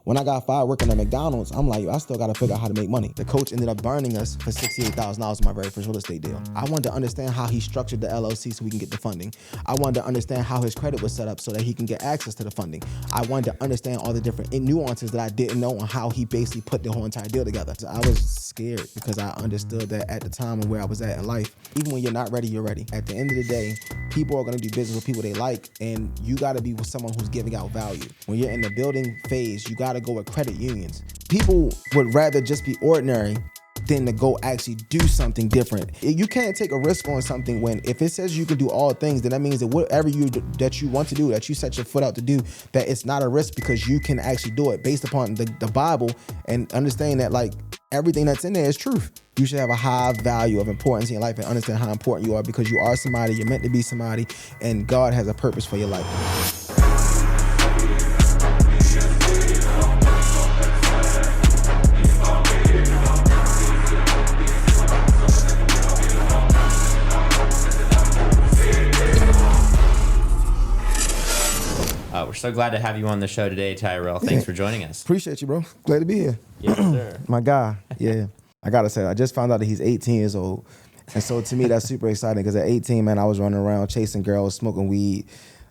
When I got fired working at McDonald's, I'm like, I still got to figure out how to make money. The coach ended up burning us for $68,000 in my very first real estate deal. I wanted to understand how he structured the LLC so we can get the funding. I wanted to understand how his credit was set up so that he can get access to the funding. I wanted to understand all the different nuances that I didn't know on how he basically put the whole entire deal together. So I was scared because I understood that at the time and where I was at in life, even when you're not ready, you're ready. At the end of the day, people are going to do business with people they like, and you got to be with someone who's giving out value. When you're in the building phase, you got to go with credit unions. People would rather just be ordinary than to go actually do something different. You can't take a risk on something when if it says you can do all things, then that means that whatever that you want to do, that you set your foot out to do, that it's not a risk because you can actually do it based upon the Bible and understanding that like everything that's in there is truth. You should have a high value of importance in your life and understand how important you are because you are somebody, you're meant to be somebody, and God has a purpose for your life. We're so glad to have you on the show today, Tyrell. Thanks for joining us. Appreciate you, bro. Glad to be here. Yes, sir. My guy. Yeah. I got to say, I just found out that he's 18 years old. And so to me, that's super exciting because at 18, man, I was running around chasing girls, smoking weed,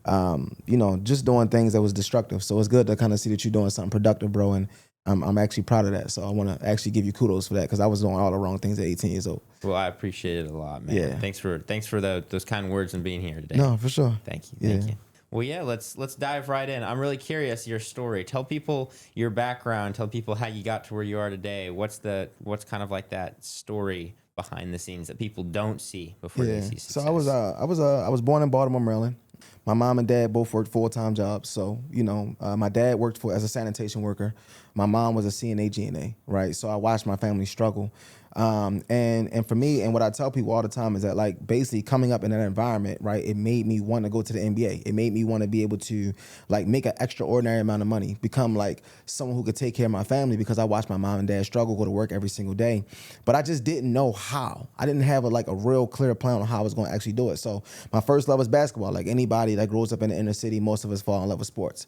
just doing things that was destructive. So it's good to kind of see that you're doing something productive, bro. And I'm actually proud of that. So I want to actually give you kudos for that because I was doing all the wrong things at 18 years old. Well, I appreciate it a lot, man. Yeah. Thanks for those kind words and being here today. No, for sure. Thank you. Thank you. Well, yeah, let's dive right in. I'm really curious your story. Tell people your background. Tell people how you got to where you are today. What's kind of like that story behind the scenes that people don't see before they see success? So I was born in Baltimore, Maryland. My mom and dad both worked full-time jobs. So, my dad worked as a sanitation worker. My mom was a CNA, GNA, right? So I watched my family struggle. And for me, and what I tell people all the time is that like basically coming up in that environment, right, it made me want to go to the NBA. It made me want to be able to like make an extraordinary amount of money, become like someone who could take care of my family because I watched my mom and dad struggle, go to work every single day. But I just didn't know how. I didn't have a real clear plan on how I was going to actually do it. So my first love was basketball. Like anybody that grows up in the inner city, most of us fall in love with sports.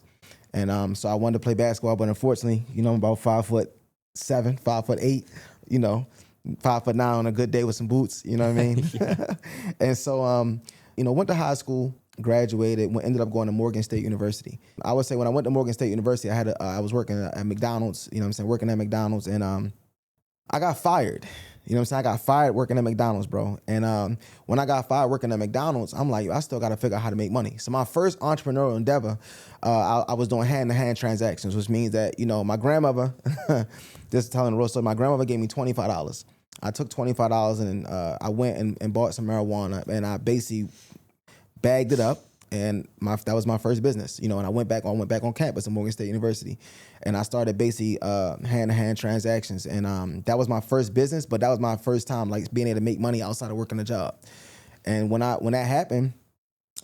And so I wanted to play basketball, but unfortunately, I'm about 5'7", 5'8", 5'9" on a good day with some boots, you know what I mean? And so, went to high school, graduated, ended up going to Morgan State University. I would say when I went to Morgan State University, I was working at McDonald's, working at McDonald's, and I got fired. I got fired working at McDonald's, bro. And when I got fired working at McDonald's, I'm like, I still got to figure out how to make money. So my first entrepreneurial endeavor, I was doing hand-to-hand transactions, which means that, my grandmother, just telling the real story, my grandmother gave me $25. I took $25 and I went and bought some marijuana, and I basically bagged it up. And that was my first business, and I went back on campus at Morgan State University, and I started basically hand-to-hand transactions, and that was my first business, but that was my first time like being able to make money outside of working a job. And when that happened,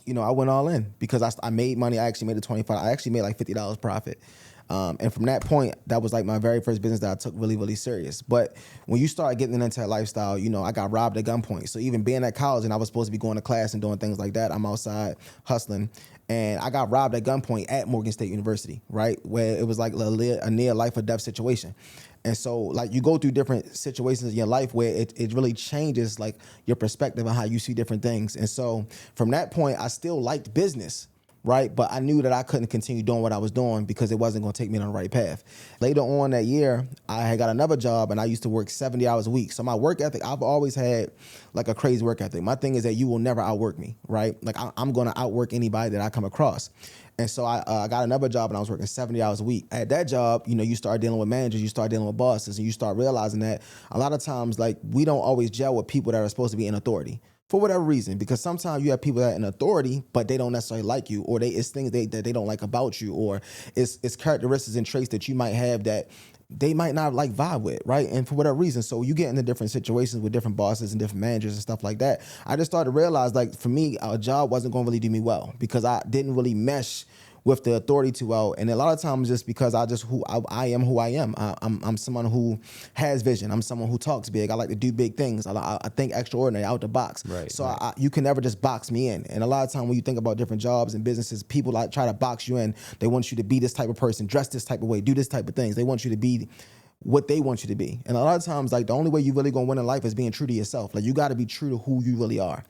I went all in because I made money. I actually made the $25. I actually made like $50 profit. And from that point, that was like my very first business that I took really, really serious. But when you start getting into that lifestyle, I got robbed at gunpoint. So even being at college and I was supposed to be going to class and doing things like that, I'm outside hustling. And I got robbed at gunpoint at Morgan State University, right? Where it was like a near life or death situation. And so like you go through different situations in your life where it really changes like your perspective on how you see different things. And so from that point, I still liked business, right? But I knew that I couldn't continue doing what I was doing because it wasn't going to take me on the right path. Later on that year, I had got another job and I used to work 70 hours a week. So my work ethic, I've always had like a crazy work ethic. My thing is that you will never outwork me, right? Like I'm going to outwork anybody that I come across. And so I got another job and I was working 70 hours a week. At that job, you start dealing with managers, you start dealing with bosses, and you start realizing that a lot of times, like, we don't always gel with people that are supposed to be in authority. For whatever reason, because sometimes you have people that are in authority, but they don't necessarily like you, or it's things that they don't like about you, or it's characteristics and traits that you might have that they might not like vibe with, right? And for whatever reason, so you get into different situations with different bosses and different managers and stuff like that. I just started to realize, like, for me, a job wasn't going to really do me well because I didn't really mesh with the authority to out. And a lot of times just because I am who I am. I'm someone who has vision. I'm someone who talks big. I like to do big things. I think extraordinary, out the box. Right, So right. you can never just box me in. And a lot of time when you think about different jobs and businesses, people like try to box you in. They want you to be this type of person, dress this type of way, do this type of things. They want you to be what they want you to be. And a lot of times, like, the only way you really gonna win in life is being true to yourself. Like, you gotta be true to who you really are.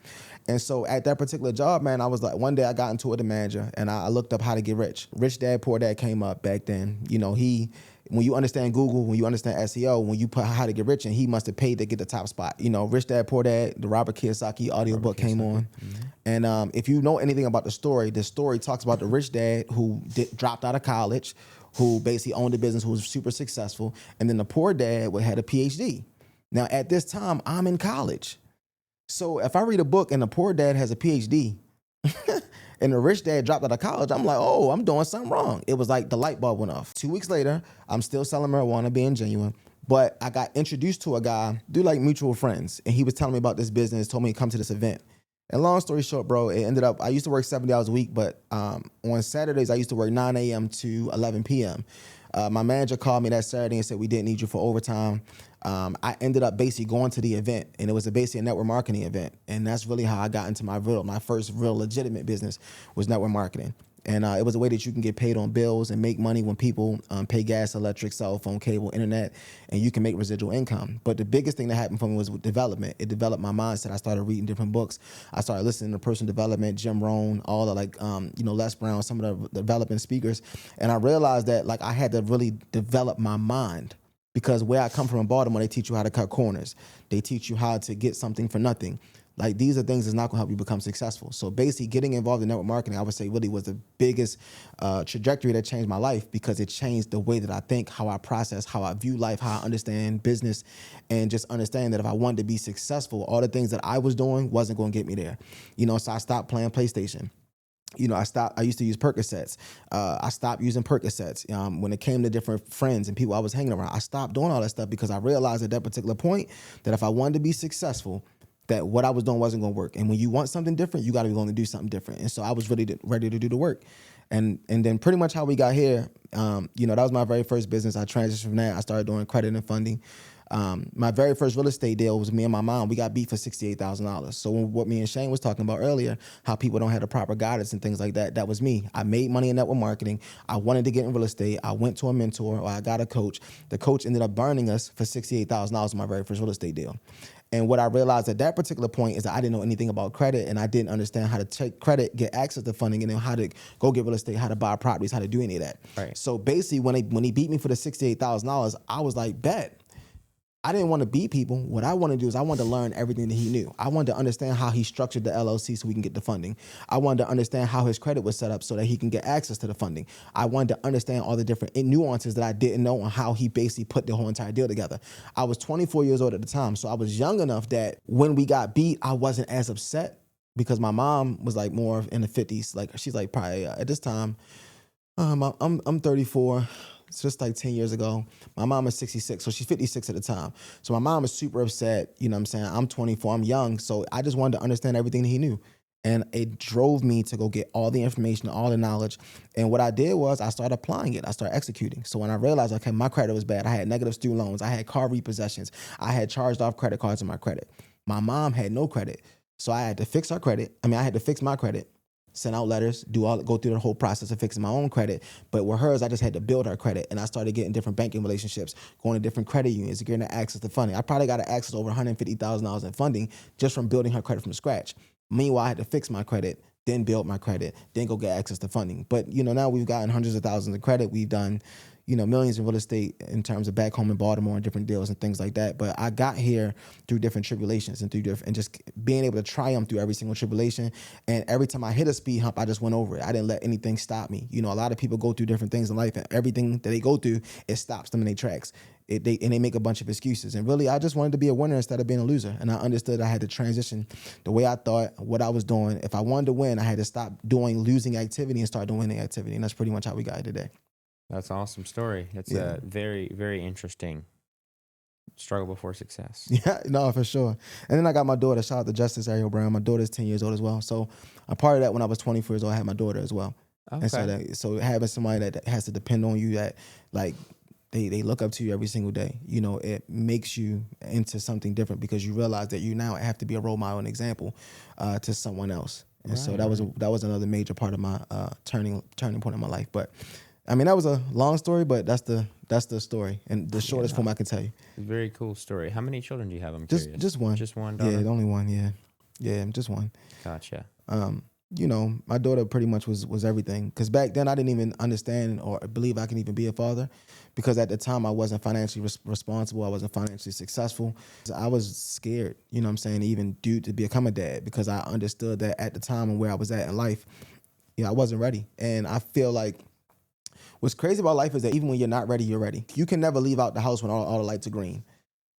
And so at that particular job, man, I was like, one day I got into it with the manager and I looked up how to get rich. Rich Dad, Poor Dad came up back then. You know, when you understand Google, when you understand SEO, when you put how to get rich, and he must have paid to get the top spot. You know, Rich Dad, Poor Dad, the Robert Kiyosaki audiobook came on. And if you know anything about the story talks about the rich dad who dropped out of college, who basically owned a business, who was super successful, and then the poor dad had a PhD. Now, at this time, I'm in college. So if I read a book and the poor dad has a PhD and the rich dad dropped out of college, I'm like, oh, I'm doing something wrong. It was like the light bulb went off. 2 weeks later, I'm still selling marijuana, being genuine. But I got introduced to a guy, like mutual friends, and he was telling me about this business, told me to come to this event. And long story short, bro, it ended up, I used to work 70 hours a week, but on Saturdays, I used to work 9 a.m. to 11 p.m. My manager called me that Saturday and said, we didn't need you for overtime. I ended up basically going to the event, and it was basically a network marketing event. And that's really how I got into my first real legitimate business was network marketing. And it was a way that you can get paid on bills and make money when people pay gas, electric, cell phone, cable, internet, and you can make residual income. But the biggest thing that happened for me was with development. It developed my mindset. I started reading different books. I started listening to personal development, Jim Rohn, all the Les Brown, some of the development speakers. And I realized that like I had to really develop my mind. Because where I come from in Baltimore, they teach you how to cut corners. They teach you how to get something for nothing. Like, these are things that's not gonna help you become successful. So basically getting involved in network marketing, I would say really was the biggest trajectory that changed my life, because it changed the way that I think, how I process, how I view life, how I understand business, and just understand that if I wanted to be successful, all the things that I was doing wasn't gonna get me there. You know, so I stopped playing PlayStation. You know, I used to use Percocets. I stopped using Percocets. When it came to different friends and people I was hanging around, I stopped doing all that stuff because I realized at that particular point that if I wanted to be successful, that what I was doing wasn't going to work. And when you want something different, you got to be willing to do something different. And so I was ready to do the work. And then pretty much how we got here, that was my very first business. I transitioned from that. I started doing credit and funding. My very first real estate deal was me and my mom. We got beat for $68,000. So what me and Shane was talking about earlier, how people don't have the proper guidance and things like that, that was me. I made money in network marketing. I wanted to get in real estate. I went to a mentor, or I got a coach. The coach ended up burning us for $68,000 in my very first real estate deal. And what I realized at that particular point is that I didn't know anything about credit, and I didn't understand how to take credit, get access to funding, and then how to go get real estate, how to buy properties, how to do any of that. Right. So basically, when he beat me for the $68,000, I was like, bet. I didn't want to beat people. What I want to do is I wanted to learn everything that he knew. I wanted to understand how he structured the LLC so we can get the funding. I wanted to understand how his credit was set up so that he can get access to the funding. I wanted to understand all the different nuances that I didn't know on how he basically put the whole entire deal together. I was 24 years old at the time, so I was young enough that when we got beat, I wasn't as upset, because my mom was like more in the 50s. Like, she's like probably at this time, I'm 34. It's just like 10 years ago. My mom is 66, so she's 56 at the time. So my mom is super upset. You know what I'm saying? I'm 24, I'm young. So I just wanted to understand everything that he knew. And it drove me to go get all the information, all the knowledge. And what I did was I started applying it. I started executing. So when I realized, okay, my credit was bad. I had negative student loans. I had car repossessions. I had charged off credit cards in my credit. My mom had no credit. So I had to fix her credit. I had to fix my credit. Send out letters, go through the whole process of fixing my own credit. But with hers, I just had to build her credit. And I started getting different banking relationships, going to different credit unions, getting access to funding. I probably got access to over $150,000 in funding just from building her credit from scratch. Meanwhile, I had to fix my credit, then build my credit, then go get access to funding. But, now we've gotten hundreds of thousands of credit. We've done, millions in real estate in terms of back home in Baltimore and different deals and things like that. But I got here through different tribulations and and just being able to triumph through every single tribulation. And every time I hit a speed hump, I just went over it. I didn't let anything stop me. A lot of people go through different things in life, and everything that they go through, it stops them in their tracks. They make a bunch of excuses. And really, I just wanted to be a winner instead of being a loser. And I understood I had to transition the way I thought, what I was doing. If I wanted to win, I had to stop doing losing activity and start doing winning activity. And that's pretty much how we got here today. That's an awesome story. It's a very, very interesting struggle before success. Yeah, no, for sure. And then I got my daughter. Shout out to Justice Tyrell Brown. My daughter's 10 years old as well. So a part of that, when I was 24 years old, I had my daughter as well. And so Okay. so having somebody that has to depend on you, that like they look up to you every single day, you know, it makes you into something different because you realize that you now have to be a role model and example to someone else. And so Right. that was another major part of my turning point in my life. But I mean, that was a long story, but that's the story and the shortest Yeah. form I can tell you. Very cool story. How many children do you have? I'm Just curious. just one. Just one Yeah, daughter? only one. Yeah, yeah, just one. Gotcha. You know, my daughter pretty much was everything. Because back then I didn't even understand or believe I can even be a father, because at the time I wasn't financially responsible. I wasn't financially successful. I was scared, you know what I'm saying, even due to become a dad, because I understood that at the time and where I was at in life, you know, I wasn't ready. And I feel like what's crazy about life is that even when you're not ready, you're ready. You can never leave out the house when all the lights are green,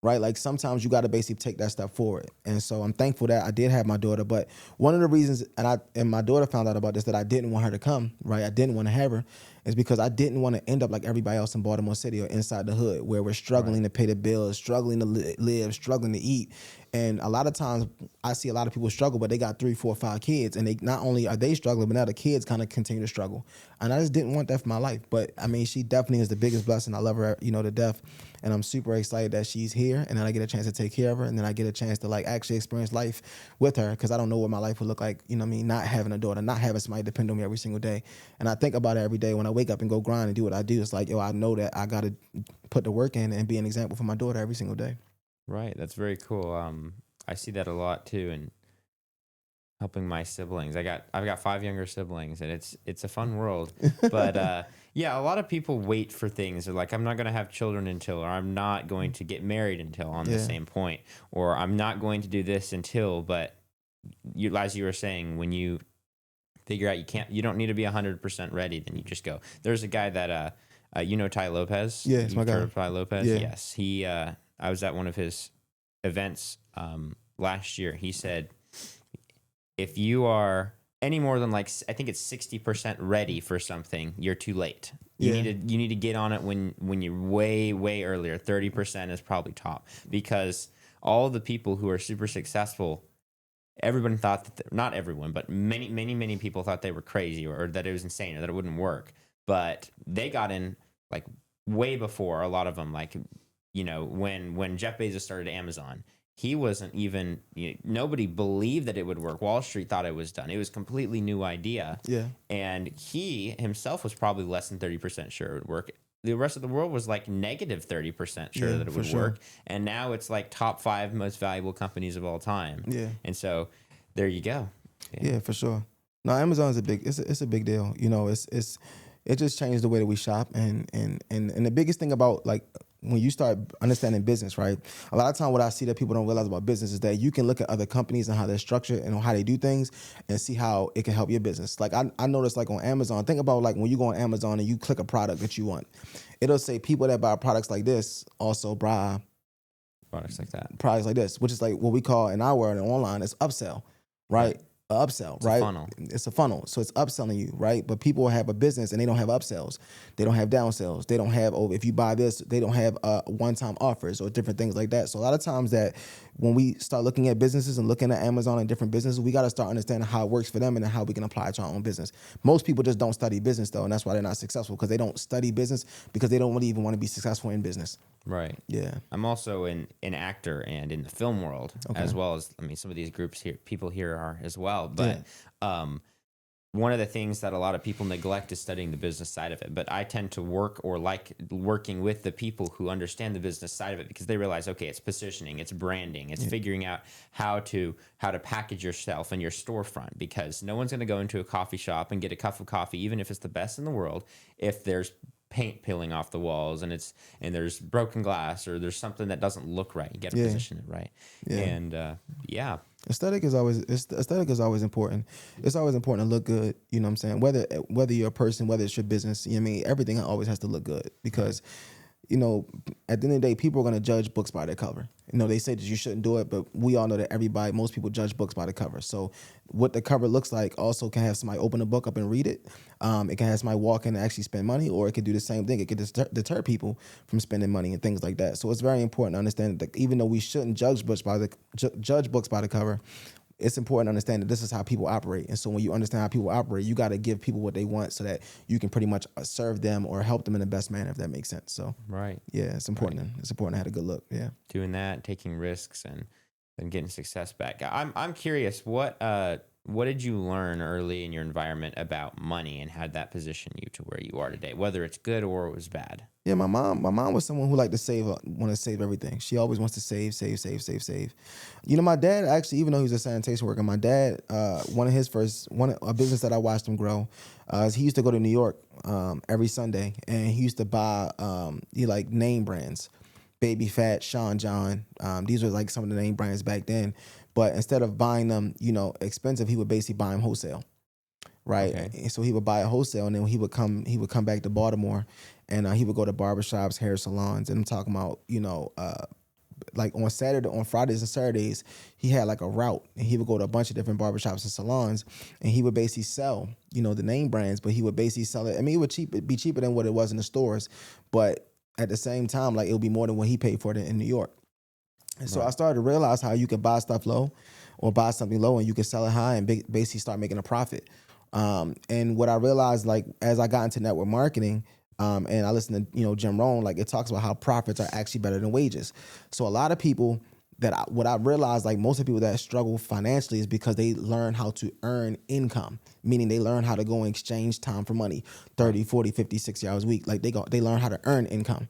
right? Like sometimes you got to basically take that step forward. And so I'm thankful that I did have my daughter. But one of the reasons, and my daughter found out about this, that I didn't want her to come, right? I didn't want to have her, is because I didn't want to end up like everybody else in Baltimore City or inside the hood, where we're struggling Right. to pay the bills, struggling to live, struggling to eat. And a lot of times I see a lot of people struggle, but they got 3, 4, 5 kids, and they not only are they struggling, but now the kids kind of continue to struggle. And I just didn't want that for my life. But I mean, she definitely is the biggest blessing. I love her, you know, to death. And I'm super excited that she's here, and then I get a chance to take care of her, and then I get a chance to like actually experience life with her, because I don't know what my life would look like, you know what I mean, not having a daughter, not having somebody depend on me every single day. And I think about it every day when I wake up and go grind and do what I do. It's like, yo, I know that I got to put the work in and be an example for my daughter every single day. Right. That's very cool. I see that a lot too, and helping my siblings. I've got 5 younger siblings, and it's a fun world. But yeah, a lot of people wait for things. They're like, I'm not going to have children until, or I'm not going to get married until, on the Yeah. same point, or I'm not going to do this until. But you, as you were saying, when you figure out you don't need to be 100% ready, then you just go. There's a guy that you know, Ty Lopez. Yeah, it's my You've heard guy. of Ty Lopez? Yeah. Yes. He I was at one of his events last year. He said, if you are any more than like, I think it's 60% ready for something, you're too late. Yeah. You need to get on it when you're way earlier. 30% is probably top, because all the people who are super successful, everyone thought that not everyone, but many people thought they were crazy, or that it was insane, or that it wouldn't work. But they got in like way before a lot of them. Like, you know, when Jeff Bezos started Amazon, he wasn't even, nobody believed that it would work. Wall Street thought it was done. It was a completely new idea. Yeah. And he himself was probably less than 30% sure it would work. The rest of the world was like negative 30% sure Yeah, that it for would sure. work. And now it's like top 5 most valuable companies of all time. Yeah. And so there you go. Yeah, for sure. No, Amazon is it's a big deal. You know, it just changed the way that we shop, and the biggest thing about like when you start understanding business, right? A lot of time what I see that people don't realize about business is that you can look at other companies and how they're structured and how they do things and see how it can help your business. Like I noticed like on Amazon, think about like when you go on Amazon and you click a product that you want, it'll say people that buy products like this also buy Products like that. products like this, which is like what we call in our world and online is upsell, right? A upsell, It's right? a funnel. It's a funnel. So it's upselling you, right? But people have a business and they don't have upsells. They don't have downsells. They don't have, oh, if you buy this, they don't have one-time offers or different things like that. So a lot of times that when we start looking at businesses and looking at Amazon and different businesses, we got to start understanding how it works for them and then how we can apply it to our own business. Most people just don't study business though, and that's why they're not successful, because they don't study business because they don't really even want to be successful in business. Right. Yeah. I'm also an actor and in the film world, as well as, I mean, some of these groups here, people here are as well. But one of the things that a lot of people neglect is studying the business side of it. But I tend to work or like working with the people who understand the business side of it, because they realize, okay, it's positioning, it's branding, it's figuring out how to package yourself and your storefront, because no one's going to go into a coffee shop and get a cup of coffee, even if it's the best in the world, if there's paint peeling off the walls and there's broken glass, or there's something that doesn't look right. You got to position it right. Yeah. And Aesthetic is always important. It's always important to look good. You know what I'm saying? Whether you're a person, whether it's your business, you know what I mean? Everything always has to look good, because, you know, at the end of the day, people are going to judge books by their cover. You know, they say that you shouldn't do it, but we all know that most people judge books by the cover. So what the cover looks like also can have somebody open a book up and read it. It can have somebody walk in and actually spend money, or it could do the same thing. It could deter people from spending money and things like that. So it's very important to understand that even though we shouldn't judge books by the cover, it's important to understand that this is how people operate. And so when you understand how people operate, you got to give people what they want so that you can pretty much serve them or help them in the best manner, if that makes sense. So Right. yeah, it's important. Right. It's important to have a good look. Yeah. Doing that, taking risks, and getting success back. I'm curious, what did you learn early in your environment about money, and how did that position you to where you are today, whether it's good or it was bad? Yeah, my mom was someone who liked to save, want to save everything. She always wants to save, save, save, save, save. You know, my dad actually, even though he was a sanitation worker, my dad, one of his first, a business that I watched him grow, is he used to go to New York every Sunday, and he used to buy he like name brands, Baby Fat, Sean John. These were like some of the name brands back then. But instead of buying them, expensive, he would basically buy them wholesale. Right. Okay. And so he would buy a wholesale, and then he would come back to Baltimore, and he would go to barbershops, hair salons. And I'm talking about, like on Fridays and Saturdays, he had like a route, and he would go to a bunch of different barbershops and salons, and he would basically sell, the name brands, but he would basically sell it. I mean, it'd be cheaper than what it was in the stores, but at the same time, like, it would be more than what he paid for it in New York. And so I started to realize how you could buy stuff low or buy something low, and you could sell it high and basically start making a profit. And what I realized, like, as I got into network marketing, and I listened to, Jim Rohn, like, it talks about how profits are actually better than wages. So a lot of people what I realized, like, most of the people that struggle financially is because they learn how to earn income, meaning they learn how to go and exchange time for money, 30, 40, 50, 60 hours a week. Like, they learn how to earn income.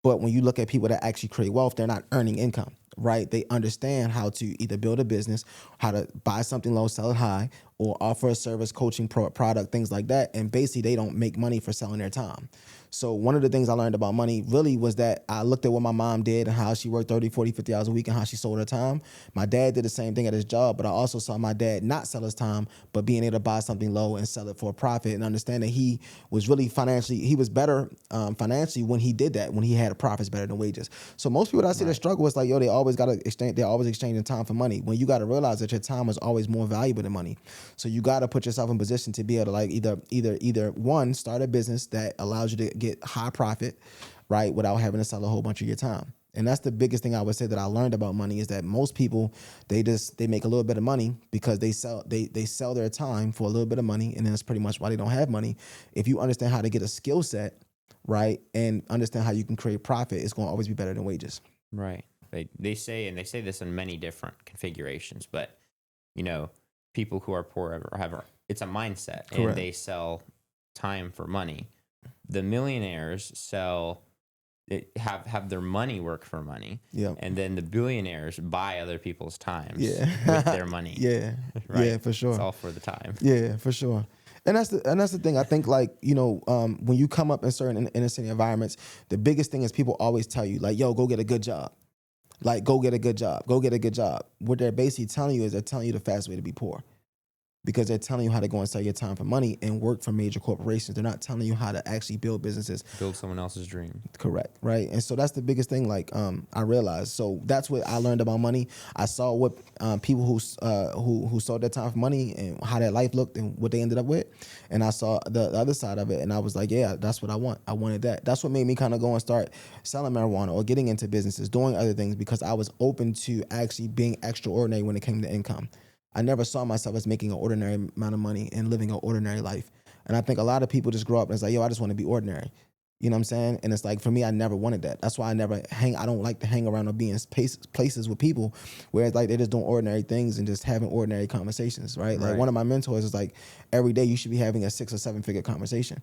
But when you look at people that actually create wealth, they're not earning income, right? They understand how to either build a business, how to buy something low, sell it high, or offer a service, coaching product, things like that. And basically, they don't make money for selling their time. So one of the things I learned about money really was that I looked at what my mom did and how she worked 30, 40, 50 hours a week and how she sold her time. My dad did the same thing at his job, but I also saw my dad not sell his time, but being able to buy something low and sell it for a profit, and understand that he was really he was better financially when he did that, when he had profits better than wages. So most people that I see that struggle, it's like, they always got to exchange, they're always exchanging time for money, when you got to realize that your time is always more valuable than money. So you got to put yourself in position to be able to, like, either one, start a business that allows you to get high profit, right, without having to sell a whole bunch of your time. And that's the biggest thing I would say that I learned about money, is that most people, they make a little bit of money because they sell their time for a little bit of money, and then that's pretty much why they don't have money. If you understand how to get a skill set, right, and understand how you can create profit, it's going to always be better than wages. Right. They say this in many different configurations, but people who are poor it's a mindset. Correct. And they sell time for money. The millionaires have their money work for money. Yeah. And then the billionaires buy other people's times with their money. Yeah. Right? Yeah, for sure. It's all for the time. Yeah, for sure. And that's the thing. I think, like, when you come up in certain inner city environments, the biggest thing is people always tell you, like, yo, go get a good job. Like, go get a good job. Go get a good job. What they're basically telling you is they're telling you the fast way to be poor. Because they're telling you how to go and sell your time for money and work for major corporations. They're not telling you how to actually build businesses. Build someone else's dream. Correct, right? And so that's the biggest thing, like, I realized. So that's what I learned about money. I saw what people who sold their time for money and how their life looked and what they ended up with. And I saw the other side of it, and I was like, yeah, that's what I want. I wanted that. That's what made me kind of go and start selling marijuana or getting into businesses, doing other things, because I was open to actually being extraordinary when it came to income. I never saw myself as making an ordinary amount of money and living an ordinary life. And I think a lot of people just grow up and it's like, yo, I just want to be ordinary. You know what I'm saying? And it's like, for me, I never wanted that. That's why I don't like to hang around or be in places with people where it's like they're just doing ordinary things and just having ordinary conversations, right? Like, one of my mentors is like, every day you should be having a 6 or 7 figure conversation.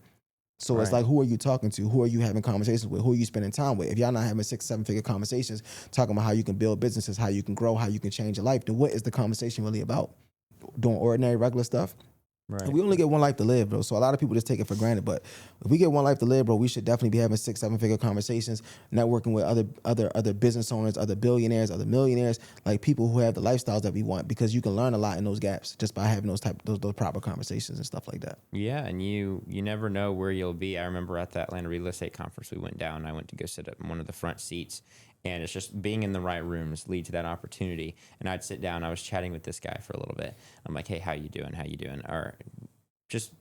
So it's like, who are you talking to? Who are you having conversations with? Who are you spending time with? If y'all not having 6, 7 figure conversations, talking about how you can build businesses, how you can grow, how you can change your life, then what is the conversation really about? Doing ordinary, regular stuff? Right. And we only get one life to live, bro. So a lot of people just take it for granted. But if we get one life to live, bro, we should definitely be having 6, 7 figure conversations, networking with other business owners, other billionaires, other millionaires, like people who have the lifestyles that we want, because you can learn a lot in those gaps just by having those proper conversations and stuff like that. Yeah, and you never know where you'll be. I remember at that Atlanta real estate conference we went down, I went to go sit in one of the front seats. And it's just being in the right rooms lead to that opportunity. And I'd sit down. I was chatting with this guy for a little bit. I'm like, hey, how you doing? How you doing? Or just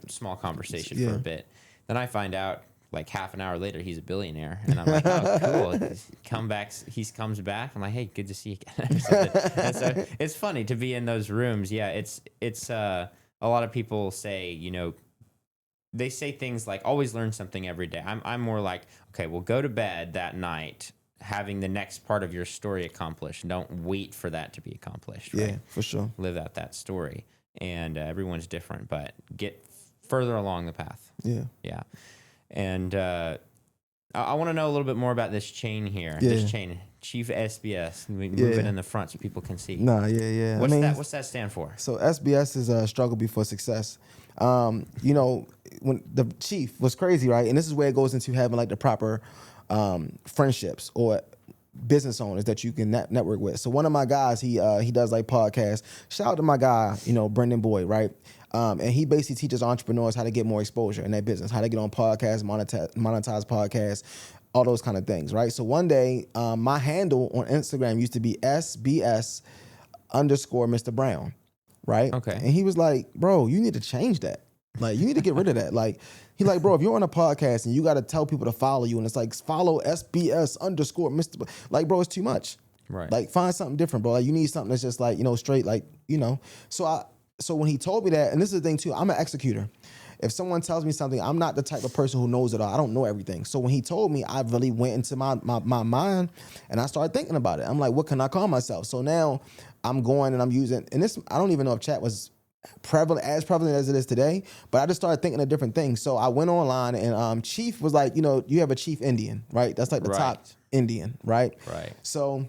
small conversation for a bit. Then I find out like half an hour later, he's a billionaire, and I'm like, oh, cool. He comes back. I'm like, hey, good to see you again. Or something. And so it's funny to be in those rooms. Yeah, it's a lot of people say, they say things like always learn something every day. I'm more like, okay, well, go to bed that night having the next part of your story accomplished. Don't wait for that to be accomplished. Right? Yeah, for sure. Live out that story, and everyone's different, but get further along the path. Yeah. And I want to know a little bit more about this chain here. Yeah. This chain, Chief SBS. We move it in the front so people can see. Yeah. What's that stand for? So SBS is a struggle before success. When the chief was crazy, right? And this is where it goes into having like the proper friendships or business owners that you can network with. So one of my guys, he does like podcasts. Shout out to my guy, Brendan Boyd, right? And he basically teaches entrepreneurs how to get more exposure in their business, how to get on podcasts, monetize podcasts, all those kind of things, right? So one day, my handle on Instagram used to be SBS _ Mr. Brown, right? Okay. And he was like, bro, you need to change that. Like, you need to get rid of that. Like, he's like, bro, if you're on a podcast and you got to tell people to follow you and it's like, follow SBS _ Mr. Like, bro, it's too much. Right. Like, find something different, bro. Like, you need something that's just like, straight, like, So when he told me that, and this is the thing too, I'm an executor. If someone tells me something, I'm not the type of person who knows it all. I don't know everything. So when he told me, I really went into my mind and I started thinking about it. I'm like, what can I call myself? So now I'm going and I'm using, and this, I don't even know if chat was as prevalent as it is today, but I just started thinking of different things. So I went online and Chief was like, you have a Chief Indian, right? That's like the top Indian, right? Right. So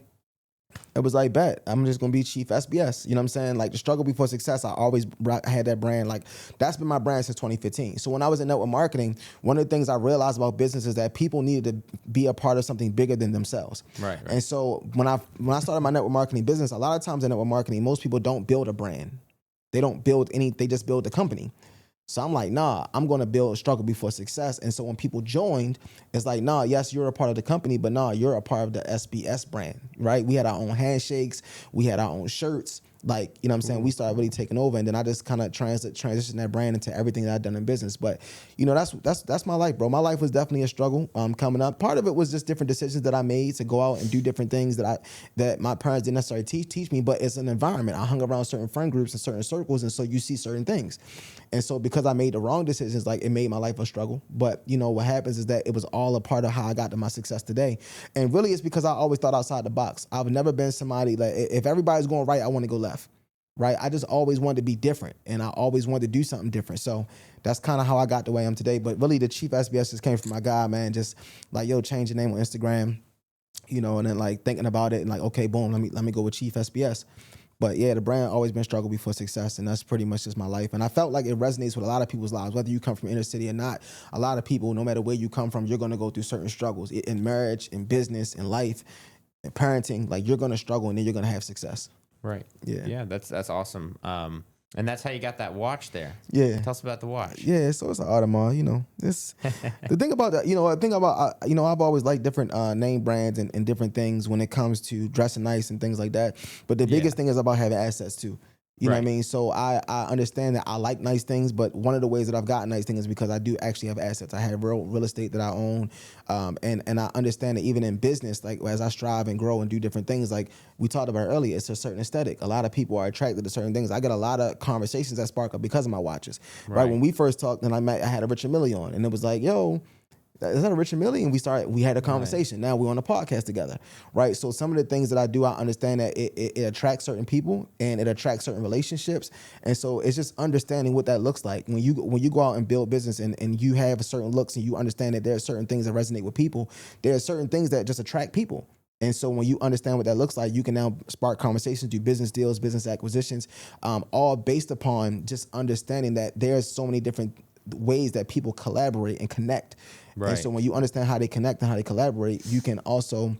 it was like, bet, I'm just going to be Chief SBS. You know what I'm saying? Like the struggle before success, I had that brand. Like that's been my brand since 2015. So when I was in network marketing, one of the things I realized about business is that people needed to be a part of something bigger than themselves. Right. And so when I started my network marketing business, a lot of times in network marketing, most people don't build a brand. They don't build they just build the company. So I'm like, nah, I'm going to build struggle before success. And so when people joined, it's like, nah, yes, you're a part of the company, but nah, you're a part of the SBS brand, right? We had our own handshakes. We had our own shirts. Like, you know what I'm saying? We started really taking over. And then I just kind of transitioned that brand into everything that I've done in business. But, that's my life, bro. My life was definitely a struggle coming up. Part of it was just different decisions that I made to go out and do different things that my parents didn't necessarily teach me, but it's an environment. I hung around certain friend groups and certain circles, and so you see certain things. And so because I made the wrong decisions, like it made my life a struggle. But, what happens is that it was all a part of how I got to my success today. And really it's because I always thought outside the box. I've never been somebody like, if everybody's going right, I want to go left. Right. I just always wanted to be different and I always wanted to do something different. So that's kind of how I got the way I am today. But really the Chief SBS just came from my guy, man. Just like, change your name on Instagram, and then like thinking about it and like, okay, boom, let me go with Chief SBS. But yeah, the brand always been struggle before success. And that's pretty much just my life. And I felt like it resonates with a lot of people's lives, whether you come from inner city or not. A lot of people, no matter where you come from, you're going to go through certain struggles in marriage, in business, in life, in parenting. Like you're going to struggle and then you're going to have success. Right. Yeah. Yeah, that's awesome. And that's how you got that watch there. Yeah. Tell us about the watch. Yeah, so it's an Audemars, This the thing about that, I've always liked different name brands and different things when it comes to dressing nice and things like that. But the biggest thing is about having assets too. You know what I mean? So I understand that I like nice things, but one of the ways that I've gotten nice things is because I do actually have assets. I have real estate that I own. And I understand that even in business, like as I strive and grow and do different things, like we talked about earlier, it's a certain aesthetic. A lot of people are attracted to certain things. I get a lot of conversations that spark up because of my watches. Right? When we first talked and I had a Richard Mille on and it was like, yo, is that a Richard Mille? And we had a conversation. Right. Now we're on a podcast together, right? So some of the things that I do, I understand that it attracts certain people and it attracts certain relationships. And so it's just understanding what that looks like. When you go out and build business and you have certain looks and you understand that there are certain things that resonate with people, there are certain things that just attract people. And so when you understand what that looks like, you can now spark conversations, do business deals, business acquisitions, all based upon just understanding that there's so many different ways that people collaborate and connect. Right. And so when you understand how they connect and how they collaborate, you can also,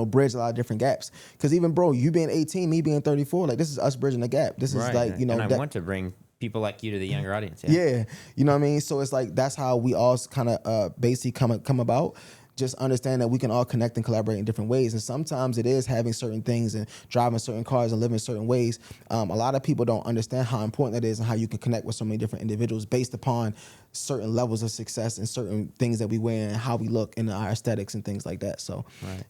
bridge a lot of different gaps. Because even, bro, you being 18, me being 34, like this is us bridging the gap. This is like, And I want to bring people like you to the younger audience. Yeah. You know what I mean? So it's like, that's how we all kind of basically come about. just understand that we can all connect and collaborate in different ways. And sometimes it is having certain things and driving certain cars and living certain ways. A lot of people don't understand how important that is and how you can connect with so many different individuals based upon certain levels of success and certain things that we wear and how we look and our aesthetics and things like that. So,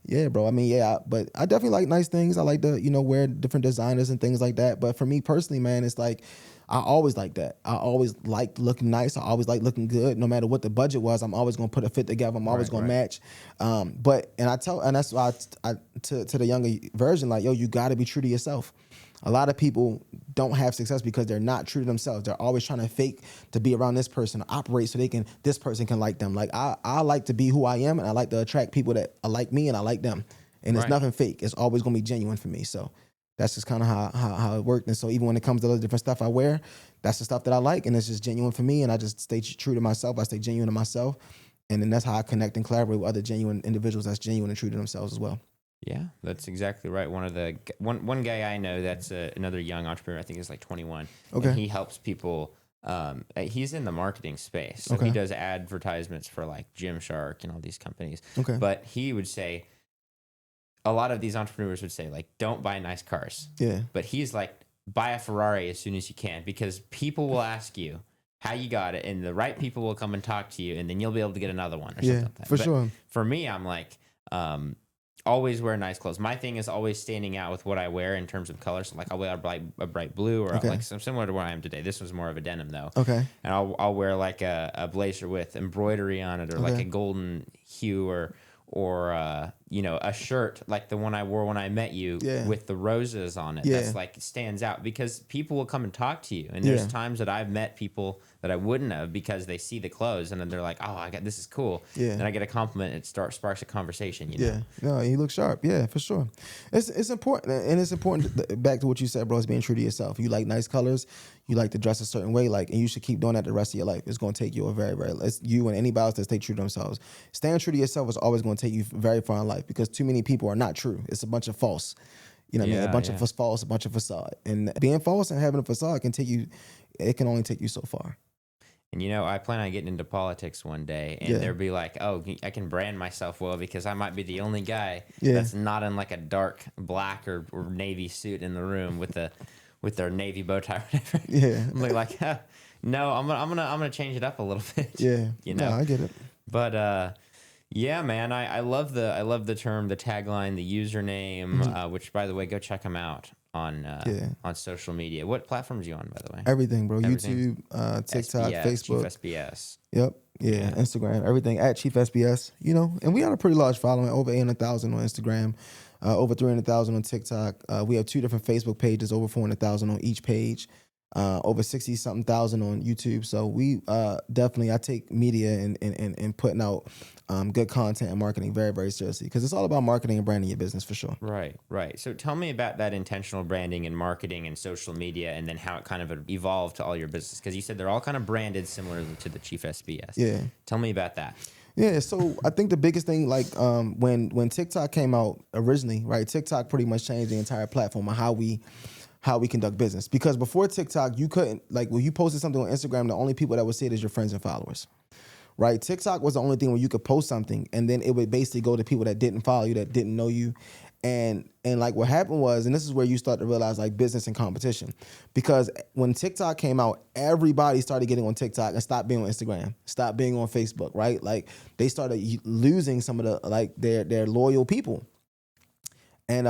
yeah, bro. I mean, yeah, but I definitely like nice things. I like to, wear different designers and things like that. But for me personally, man, it's like, I always like that. I always liked looking nice. I always liked looking good. No matter what the budget was, I'm always gonna put a fit together. I'm always gonna match. And that's why I to the younger version, like, yo, you gotta be true to yourself. A lot of people don't have success because they're not true to themselves. They're always trying to fake to be around this person, operate so this person can like them. Like I like to be who I am, and I like to attract people that are like me, and I like them. And it's nothing fake. It's always gonna be genuine for me. So that's just kind of how it worked. And so even when it comes to the different stuff I wear, that's the stuff that I like, and it's just genuine for me. And I just stay true to myself. I stay genuine to myself, and then that's how I connect and collaborate with other genuine individuals that's genuine and true to themselves as well. Yeah, that's exactly right. One guy I know that's another young entrepreneur. I think is like 21. Okay. And he helps people. He's in the marketing space, so he does advertisements for like Gymshark and all these companies. Okay. But he would say, a lot of these entrepreneurs would say, like, don't buy nice cars. Yeah. But he's like, buy a Ferrari as soon as you can, because people will ask you how you got it, and the right people will come and talk to you, and then you'll be able to get another one or something like that. For sure. For me, I'm like, always wear nice clothes. My thing is always standing out with what I wear in terms of colors. Like I'll wear a bright blue, or like some similar to where I am today. This was more of a denim though. Okay. And I'll wear like a blazer with embroidery on it, or like a golden hue, or a shirt like the one I wore when I met you with the roses on it. That's like stands out, because people will come and talk to you. And there's times that I've met people that I wouldn't have, because they see the clothes and then they're like, oh, this is cool. Yeah. And I get a compliment, and it sparks a conversation, you know? Yeah. No, you look sharp. Yeah, for sure. It's important. And it's important, back to what you said, bro, is being true to yourself. You like nice colors. You like to dress a certain way, and you should keep doing that the rest of your life. It's going to take you it's you and anybody else that stay true to themselves. Staying true to yourself is always going to take you very far in life, because too many people are not true. It's a bunch of false. You know what I mean? A bunch of false, a bunch of facade. And being false and having a facade it can only take you so far. And, I plan on getting into politics one day, and they'll be like, oh, I can brand myself well because I might be the only guy that's not in like a dark black or navy suit in the room with their navy bow tie or whatever. Yeah. I'm like, no, I'm gonna change it up a little bit. Yeah. No, I get it. But yeah, man, I love the term, the tagline, the username, which, by the way, go check them out on social media. What platforms are you on, by the way? Everything, bro. Everything. YouTube, TikTok, SBS, Facebook. Chief SBS. Yep. Yeah. Instagram, everything at Chief SBS. And we have a pretty large following, over 800,000 on Instagram, over 300,000 on TikTok. We have 2 different Facebook pages, over 400,000 on each page. Over 60-something thousand on YouTube. So we definitely, I take media and putting out good content and marketing very, very seriously, because it's all about marketing and branding your business for sure. Right. So tell me about that intentional branding and marketing and social media, and then how it kind of evolved to all your business, because you said they're all kind of branded similarly to the Chief SBS. Yeah. Tell me about that. Yeah, so I think the biggest thing, like when TikTok came out originally, right? TikTok pretty much changed the entire platform of how we conduct business. Because before TikTok, you couldn't, like, when you posted something on Instagram, the only people that would see it is your friends and followers, right? TikTok was the only thing where you could post something, and then it would basically go to people that didn't follow you, that didn't know you. And like what happened was, and this is where you start to realize like business and competition, because when TikTok came out, everybody started getting on TikTok and stopped being on Instagram, stopped being on Facebook, right? Like they started losing some of the, like their loyal people. And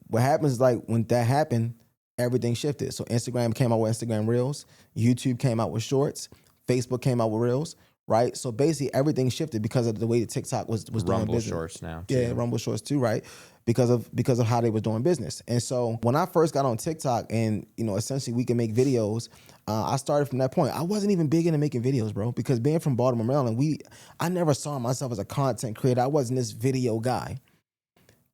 what happens is, like, when that happened, everything shifted. So Instagram came out with Instagram Reels, YouTube came out with Shorts, Facebook came out with Reels, right? So basically everything shifted because of the way that TikTok was doing business. Rumble Shorts now too. Yeah, Rumble Shorts too, right? Because of how they was doing business. And so when I first got on TikTok and, essentially we can make videos, I started from that point. I wasn't even big into making videos, bro, because being from Baltimore, Maryland, I never saw myself as a content creator. I wasn't this video guy.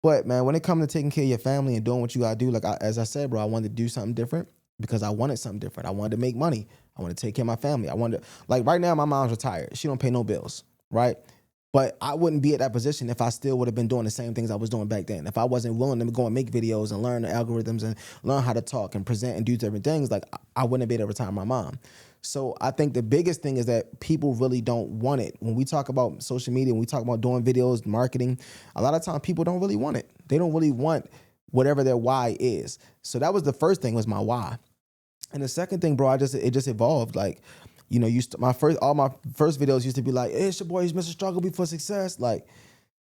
But, man, when it comes to taking care of your family and doing what you got to do, like as I said, bro, I wanted to do something different because I wanted something different. I wanted to make money. I wanted to take care of my family. I wanted to, like, right now, my mom's retired. She don't pay no bills, right? But I wouldn't be at that position if I still would have been doing the same things I was doing back then. If I wasn't willing to go and make videos and learn the algorithms and learn how to talk and present and do different things, like, I wouldn't have been able to retire my mom. So I think the biggest thing is that people really don't want it. When we talk about social media, when we talk about doing videos, marketing, a lot of times people don't really want it. They don't really want whatever their why is. So that was the first thing, was my why. And the second thing, bro, it just evolved. Like, all my first videos used to be like, hey, it's your boy, he's Mr. Struggle Before Success. Like,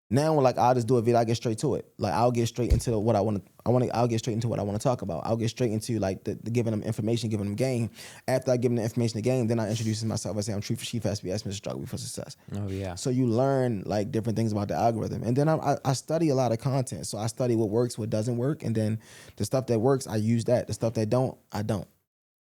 now, like, I'll just do a video, I get straight to it. Like, I'll get straight into what I'll get straight into what I want to talk about. I'll get straight into like the giving them information, giving them game. After I give them the information, the game, then I introduce myself. I say, I'm True for Chief SBS, Mr. Struggle Before Success. Oh yeah. So you learn like different things about the algorithm. And then I study a lot of content. So I study what works, what doesn't work. And then the stuff that works, I use that. The stuff that don't, I don't.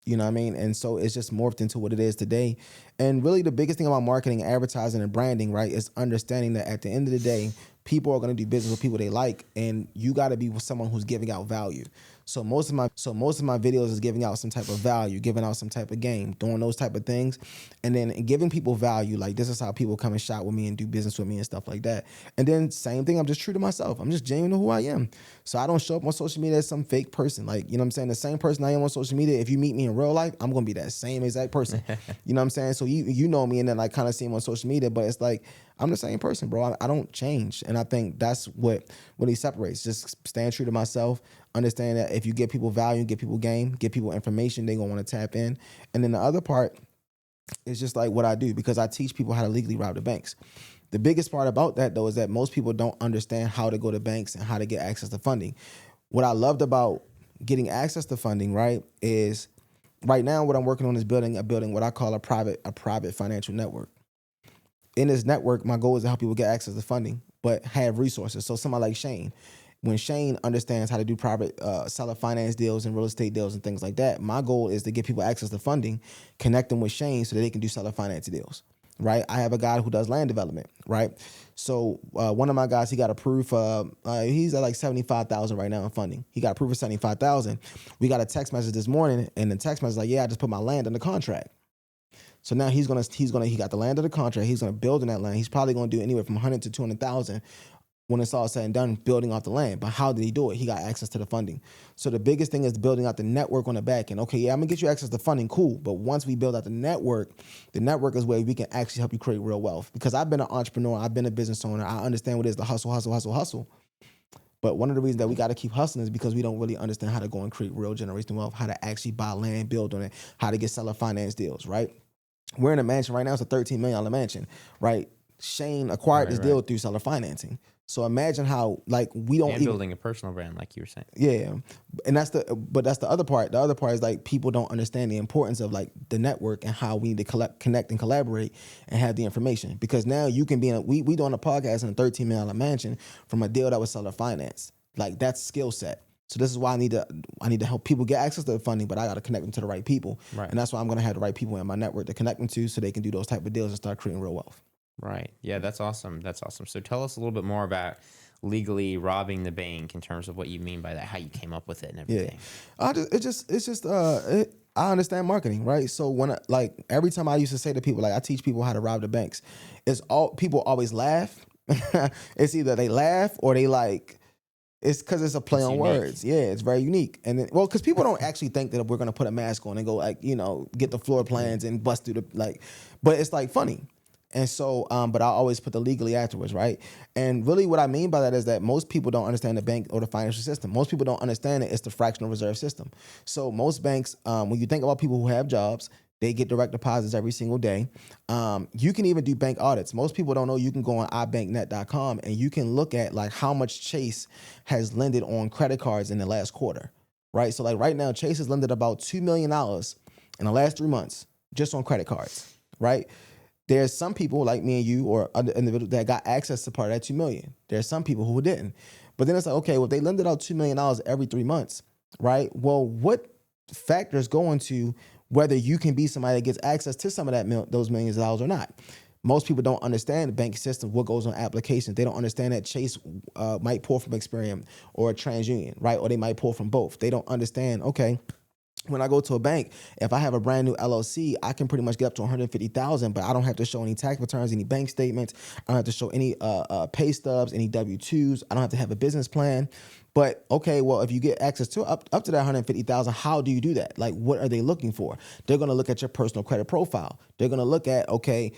You know what I mean? And so it's just morphed into what it is today. And really the biggest thing about marketing, advertising, and branding, right, is understanding that at the end of the day, people are going to do business with people they like, and you got to be with someone who's giving out value. So most of my videos is giving out some type of value, giving out some type of game, doing those type of things, and then giving people value. Like, this is how people come and shop with me and do business with me and stuff like that. And then same thing, I'm just true to myself. I'm just genuine to who I am. So I don't show up on social media as some fake person. Like, you know what I'm saying? The same person I am on social media, if you meet me in real life, I'm going to be that same exact person. You know what I'm saying? So you know me, and then I kind of see him on social media, but it's like, I'm the same person, bro. I don't change. And I think that's what really separates. Just staying true to myself, understand that if you give people value, give people game, give people information, they're going to want to tap in. And then the other part is just like what I do, because I teach people how to legally rob the banks. The biggest part about that, though, is that most people don't understand how to go to banks and how to get access to funding. What I loved about getting access to funding, right, is right now what I'm working on is building what I call a private financial network. In this network, my goal is to help people get access to funding, but have resources. So somebody like Shane, when Shane understands how to do private seller finance deals and real estate deals and things like that, my goal is to get people access to funding, connect them with Shane so that they can do seller finance deals, right? I have a guy who does land development, right? So one of my guys, he got approved for, he's at like $75,000 right now in funding. He got approved for $75,000. We got a text message this morning, and the text message like, yeah, I just put my land under contract. So now he got the land of the contract. He's gonna build on that land. He's probably gonna do anywhere from 100 to 200,000 when it's all said and done, building off the land. But how did he do it? He got access to the funding. So the biggest thing is building out the network on the back end. Okay, yeah, I'm gonna get you access to funding, cool. But once we build out the network is where we can actually help you create real wealth. Because I've been an entrepreneur, I've been a business owner, I understand what it is to hustle. But one of the reasons that we got to keep hustling is because we don't really understand how to go and create real generational wealth, how to actually buy land, build on it, how to get seller finance deals, right? We're in a mansion right now. It's a $13 million mansion, right? Shane acquired this deal through seller financing. So imagine how, like, we don't and even building a personal brand, like you were saying. Yeah, and that's the other part. The other part is like people don't understand the importance of like the network and how we need to connect and collaborate and have the information. Because now you can be we doing a podcast in a $13 million mansion from a deal that was seller finance. Like, that's skill set. So this is why I need to help people get access to the funding, but I got to connect them to the right people. Right. And that's why I'm going to have the right people in my network to connect them to so they can do those type of deals and start creating real wealth. Right. Yeah, that's awesome. That's awesome. So tell us a little bit more about legally robbing the bank in terms of what you mean by that, how you came up with it and everything. Yeah. I understand marketing, right? So when every time I used to say to people, like, I teach people how to rob the banks, people always laugh. It's either they laugh or they like, it's because it's a play on words. Yeah, it's very unique. And then, because people don't actually think that we're going to put a mask on and go, like, get the floor plans and bust through but it's like funny. And so, but I always put the legally afterwards, right? And really what I mean by that is that most people don't understand the bank or the financial system. Most people don't understand it. It's the fractional reserve system. So most banks, when you think about people who have jobs, they get direct deposits every single day. You can even do bank audits. Most people don't know you can go on ibanknet.com and you can look at like how much Chase has lended on credit cards in the last quarter, right? So like right now, Chase has lended about $2 million in the last 3 months just on credit cards, right? There's some people like me and you or other individuals that got access to part of that $2 million. There's some people who didn't. But then it's like, okay, well, if they lended out $2 million every 3 months, right? Well, what factors go into whether you can be somebody that gets access to some of those millions of dollars or not? Most people don't understand the bank system, what goes on applications. They don't understand that Chase might pull from Experian or a TransUnion, right? Or they might pull from both. They don't understand, okay, when I go to a bank, if I have a brand new LLC, I can pretty much get up to $150,000, but I don't have to show any tax returns, any bank statements. I don't have to show any pay stubs, any W-2s. I don't have to have a business plan. But okay, well, if you get access to up to that 150,000, how do you do that? Like, what are they looking for? They're going to look at your personal credit profile. They're going to look at, okay,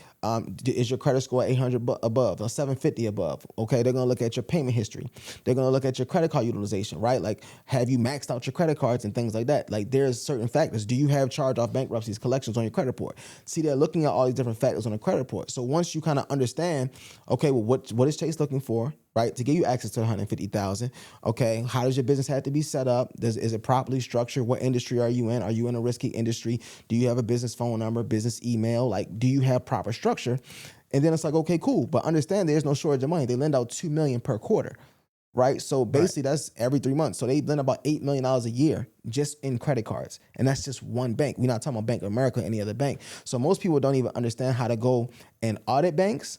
is your credit score 800 above or 750 above? Okay, they're going to look at your payment history. They're going to look at your credit card utilization, right? Like, have you maxed out your credit cards and things like that? Like, there's certain factors. Do you have charge-off, bankruptcies, collections on your credit report? See, they're looking at all these different factors on the credit report. So once you kind of understand, okay, well, what is Chase looking for? Right, to give you access to 150,000. Okay, how does your business have to be set up? Is it properly structured? What industry are you in? Are you in a risky industry? Do you have a business phone number, business email? Like, do you have proper structure? And then it's like, okay, cool, but understand there's no shortage of money. They lend out $2 million per quarter, right? So basically, that's every 3 months. So they lend about $8 million a year just in credit cards, and that's just one bank. We're not talking about Bank of America or any other bank. So most people don't even understand how to go and audit banks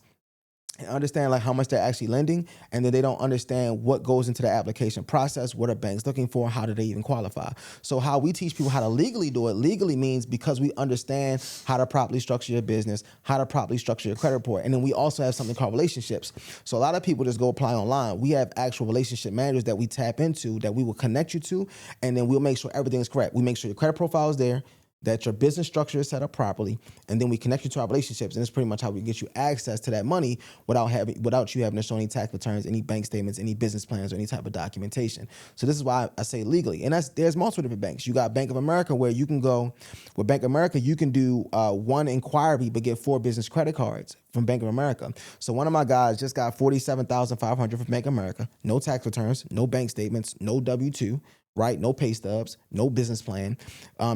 and understand like how much they're actually lending, and then they don't understand what goes into the application process, what are banks looking for, how do they even qualify. So how we teach people how to legally do it, legally means because we understand how to properly structure your business, how to properly structure your credit report, and then we also have something called relationships. So a lot of people just go apply online. We have actual relationship managers that we tap into that we will connect you to, and then we'll make sure everything is correct. We make sure your credit profile is there, that your business structure is set up properly, and then we connect you to our relationships, and it's pretty much how we get you access to that money without you having to show any tax returns, any bank statements, any business plans, or any type of documentation. So this is why I say legally, and there's multiple different banks. You got Bank of America, where you can go with Bank of America, you can do one inquiry but get 4 business credit cards from Bank of America. So one of my guys just got $47,500 from Bank of America, no tax returns, no bank statements, no W-2. Right? No pay stubs, no business plan.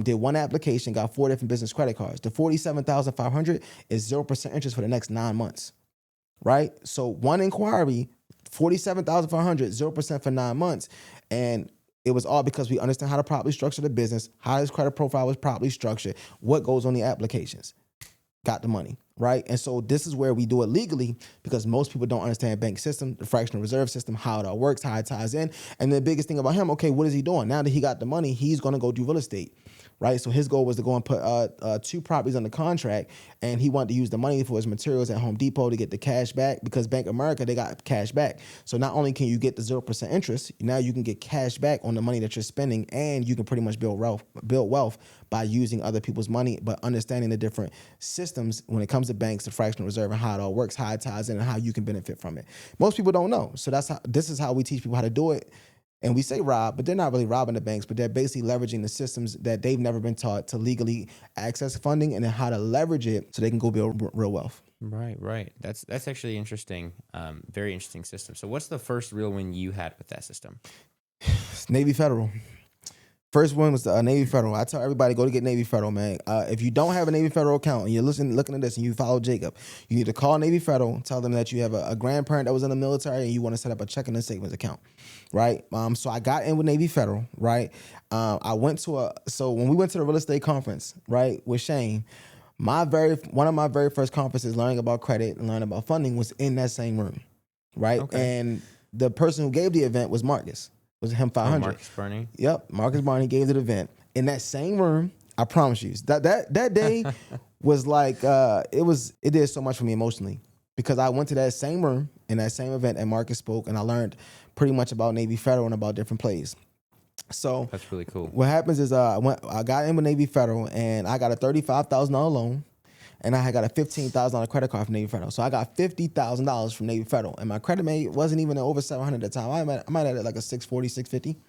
Did one application, got 4 different business credit cards. The $47,500 is 0% interest for the next 9 months. Right? So one inquiry, $47,500, 0% for 9 months. And it was all because we understand how to properly structure the business, how his credit profile was properly structured, what goes on the applications. Got the money, right? And so this is where we do it legally, because most people don't understand bank system, the fractional reserve system, how it all works, how it ties in. And the biggest thing about him, okay, what is he doing? Now that he got the money, he's going to go do real estate, right? So his goal was to go and put 2 properties under contract, and he wanted to use the money for his materials at Home Depot to get the cash back, because Bank of America, they got cash back. So not only can you get the 0% interest, now you can get cash back on the money that you're spending, and you can pretty much build wealth by using other people's money, but understanding the different systems when it comes to banks, the fractional reserve, and how it all works, how it ties in, and how you can benefit from it. Most people don't know. So this is how we teach people how to do it. And we say rob, but they're not really robbing the banks, but they're basically leveraging the systems that they've never been taught to legally access funding, and then how to leverage it so they can go build real wealth. Right. That's actually interesting. Very interesting system. So what's the first real win you had with that system? Navy Federal. First one was the Navy Federal. I tell everybody, go to get Navy Federal, man. If you don't have a Navy Federal account and you're looking at this and you follow Jacob, you need to call Navy Federal, tell them that you have a grandparent that was in the military and you want to set up a checking and savings account, right? So I got in with Navy Federal, right? I went to so when we went to the real estate conference, right, with Shane, one of my very first conferences learning about credit and learning about funding was in that same room, right? Okay. And the person who gave the event was Marcus. Was him 500. Marcus Barney. Yep, Marcus Barney gave the event in that same room. I promise you, that day was like it did so much for me emotionally, because I went to that same room in that same event and Marcus spoke, and I learned pretty much about Navy Federal and about different plays. So that's really cool. What happens is I got in with Navy Federal, and I got a $35,000 loan. And I had got a $15,000 credit card from Navy Federal. So I got $50,000 from Navy Federal. And my credit mate wasn't even over 700 at the time. I might have had like a 640, 650.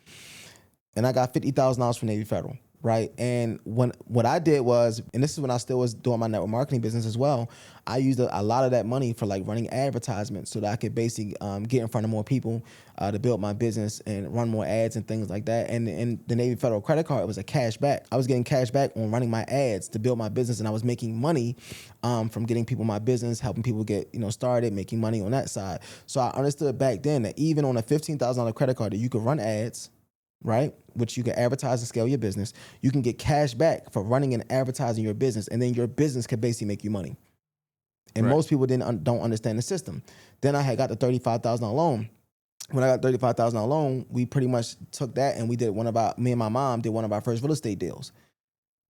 And I got $50,000 from Navy Federal, right? And what I did was, and this is when I still was doing my network marketing business as well, I used a lot of that money for like running advertisements so that I could basically get in front of more people to build my business and run more ads and things like that. And the Navy Federal credit card, it was a cash back. I was getting cash back on running my ads to build my business, and I was making money from getting people my business, helping people get started, making money on that side. So I understood back then that even on a $15,000 credit card that you could run ads, right, which you can advertise and scale your business, you can get cash back for running and advertising your business, and then your business could basically make you money. And most people don't understand the system. Then I had got the $35,000 loan. When I got $35,000 loan, we pretty much took that and we did me and my mom did one of our first real estate deals.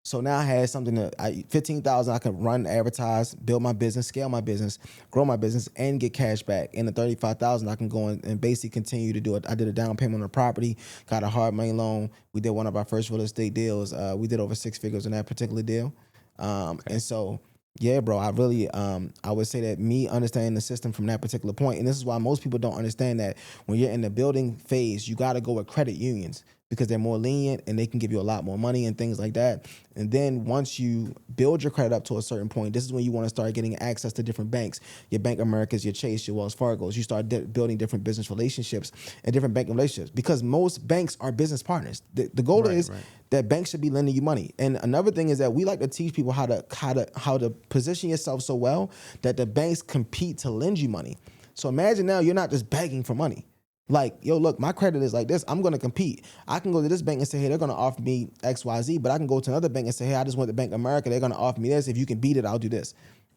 So now I had something that 15,000 I could run, advertise, build my business, scale my business, grow my business, and get cash back. And the 35,000 I can go and basically continue to do it. I did a down payment on a property, got a hard money loan. We did one of our first real estate deals. We did over 6 figures in that particular deal. And so, yeah, bro, I really, I would say that me understanding the system from that particular point, and this is why most people don't understand that when you're in the building phase, you got to go with credit unions because they're more lenient and they can give you a lot more money and things like that. And then once you build your credit up to a certain point, this is when you want to start getting access to different banks, your Bank Americas, your Chase, your Wells Fargo's. You start building different business relationships and different banking relationships because most banks are business partners. The goal is that banks should be lending you money. And another thing is that we like to teach people how to position yourself so well that the banks compete to lend you money. So imagine now you're not just begging for money. Like, yo, look, my credit is like this. I'm going to compete. I can go to this bank and say, hey, they're going to offer me X, Y, Z. But I can go to another bank and say, hey, I just went to Bank of America. They're going to offer me this. If you can beat it, I'll do this.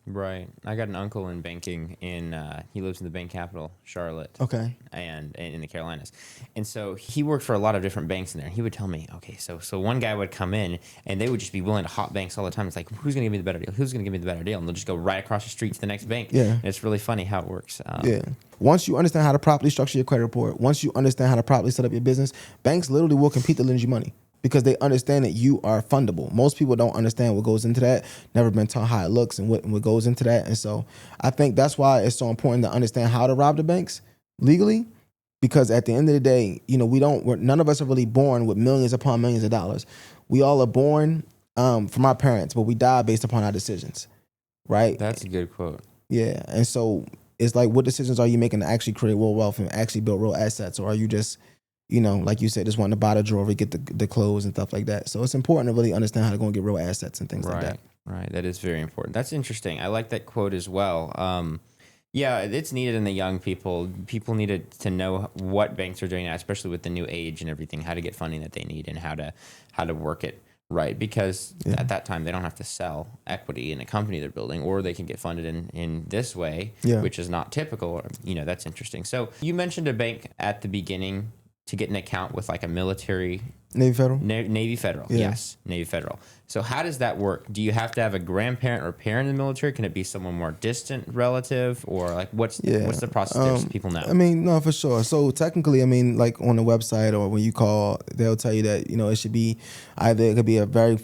Right. I got an uncle in banking he lives in the bank capital, Charlotte. Okay. And in the Carolinas. And so he worked for a lot of different banks in there. And he would tell me, okay, so one guy would come in and they would just be willing to hop banks all the time. It's like, who's going to give me the better deal? Who's going to give me the better deal? And they'll just go right across the street to the next bank. Yeah. And it's really funny how it works. Yeah. Once you understand how to properly structure your credit report, once you understand how to properly set up your business, banks literally will compete to lend you money because they understand that you are fundable. Most people don't understand what goes into that, never been taught how it looks and what goes into that. And so I think that's why it's so important to understand how to rob the banks legally, because at the end of the day, you know, none of us are really born with millions upon millions of dollars. We all are born from our parents, but we die based upon our decisions, right? That's a good quote. Yeah. And so it's like, what decisions are you making to actually create real wealth and actually build real assets? Or are you just, you know, like you said, just wanting to buy the jewelry, get the clothes and stuff like that. So it's important to really understand how to go and get real assets and things like that. Right. That is very important. That's interesting. I like that quote as well. Yeah, it's needed in the young people. People needed to know what banks are doing now, especially with the new age and everything, how to get funding that they need and how to work it. Right, because at that time they don't have to sell equity in a company they're building, or they can get funded in this way, which is not typical. You know, that's interesting. So you mentioned a bank at the beginning to get an account with like a military Navy Federal? Navy Federal, yes, Navy Federal. So how does that work? Do you have to have a grandparent or parent in the military? Can it be someone more distant relative, or like what's the process there so people know? I mean, no, for sure. So technically, I mean, like on the website or when you call, they'll tell you that, you know, it should be either it could be a very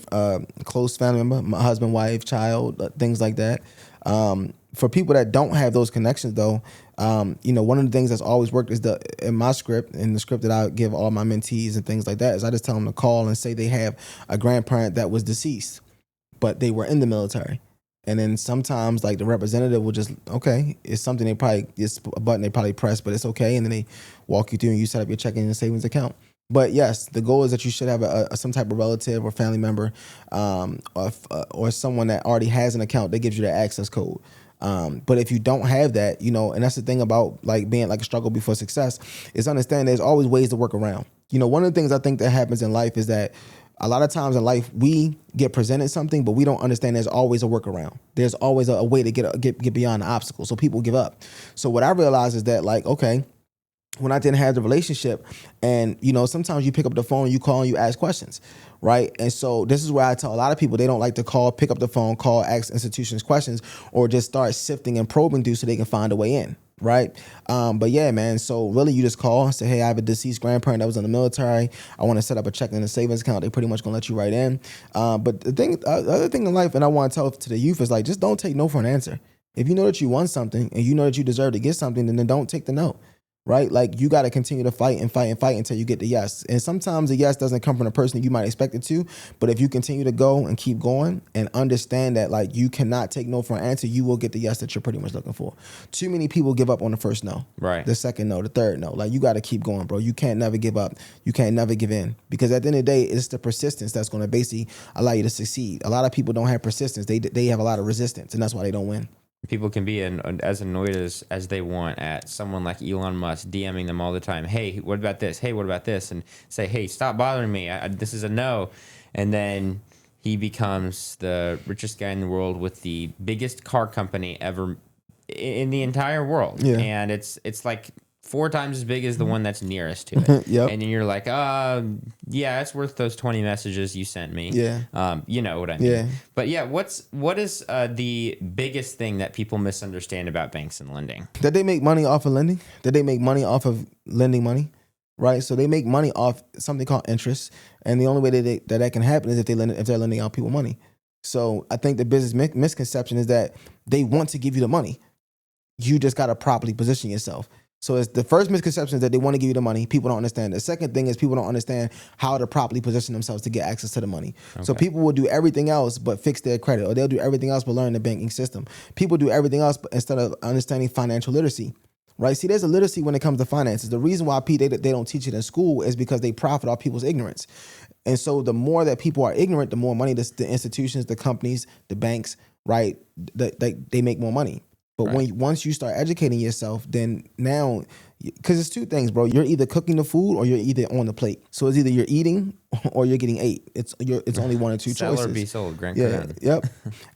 close family member, my husband, wife, child, things like that. For people that don't have those connections, though, you know, one of the things that's always worked is in the script that I give all my mentees and things like that is I just tell them to call and say they have a grandparent that was deceased, but they were in the military. And then sometimes like the representative will just, okay, it's something it's a button they probably press, but it's okay. And then they walk you through and you set up your checking and savings account. But yes, the goal is that you should have some type of relative or family member or someone that already has an account that gives you the access code. But if you don't have that, you know, and that's the thing about like being like a struggle before success is understand there's always ways to work around. You know, one of the things I think that happens in life is that a lot of times in life we get presented something, but we don't understand there's always a workaround. There's always a way to get beyond the obstacle. So people give up. So what I realized is that like, okay, when I didn't have the relationship and, you know, sometimes you pick up the phone, you call and you ask questions, right? And so this is where I tell a lot of people they don't like to call, pick up the phone, call, ask institutions questions, or just start sifting and probing through so they can find a way in, right? But yeah, man, so really you just call and say, hey, I have a deceased grandparent that was in the military. I want to set up a checking and a savings account. They pretty much going to let you right in. But the other thing in life, and I want to tell to the youth is like, just don't take no for an answer. If you know that you want something and you know that you deserve to get something, then don't take the no. Right? Like you got to continue to fight and fight and fight until you get the yes. And sometimes the yes doesn't come from the person that you might expect it to. But if you continue to go and keep going and understand that like you cannot take no for an answer, you will get the yes that you're pretty much looking for. Too many people give up on the first no. Right. The second no, the third no. Like you got to keep going, bro. You can't never give up. You can't never give in. Because at the end of the day, it's the persistence that's going to basically allow you to succeed. A lot of people don't have persistence. They have a lot of resistance, and that's why they don't win. People can be as annoyed as they want at someone like Elon Musk DMing them all the time. Hey, what about this? Hey, what about this? And say, hey, stop bothering me. This is a no. And then he becomes the richest guy in the world with the biggest car company ever in the entire world. Yeah. And it's like 4 times as big as the one that's nearest to it. Yep. And then you're like, yeah, it's worth those 20 messages you sent me. Yeah. You know what I mean? Yeah. But yeah, what is the biggest thing that people misunderstand about banks and lending? That they make money off of lending, that they make money off of lending money, right? So they make money off something called interest. And the only way that can happen is if they're lending out people money. So I think the business misconception is that they want to give you the money. You just got to properly position yourself. So it's the first misconception is that they want to give you the money. People don't understand. The second thing is people don't understand how to properly position themselves to get access to the money. Okay. So people will do everything else but fix their credit, or they'll do everything else but learn the banking system. People do everything else but instead of understanding financial literacy. Right? See, there's a literacy when it comes to finances. The reason why they don't teach it in school is because they profit off people's ignorance. And so the more that people are ignorant, the more money the institutions, the companies, the banks, right, they make more money. But once you start educating yourself, then now, because it's two things, bro. You're either cooking the food or you're either on the plate. So it's either you're eating or you're getting ate. It's only one or two choices. Sell or be sold, Grant. Yeah, yep.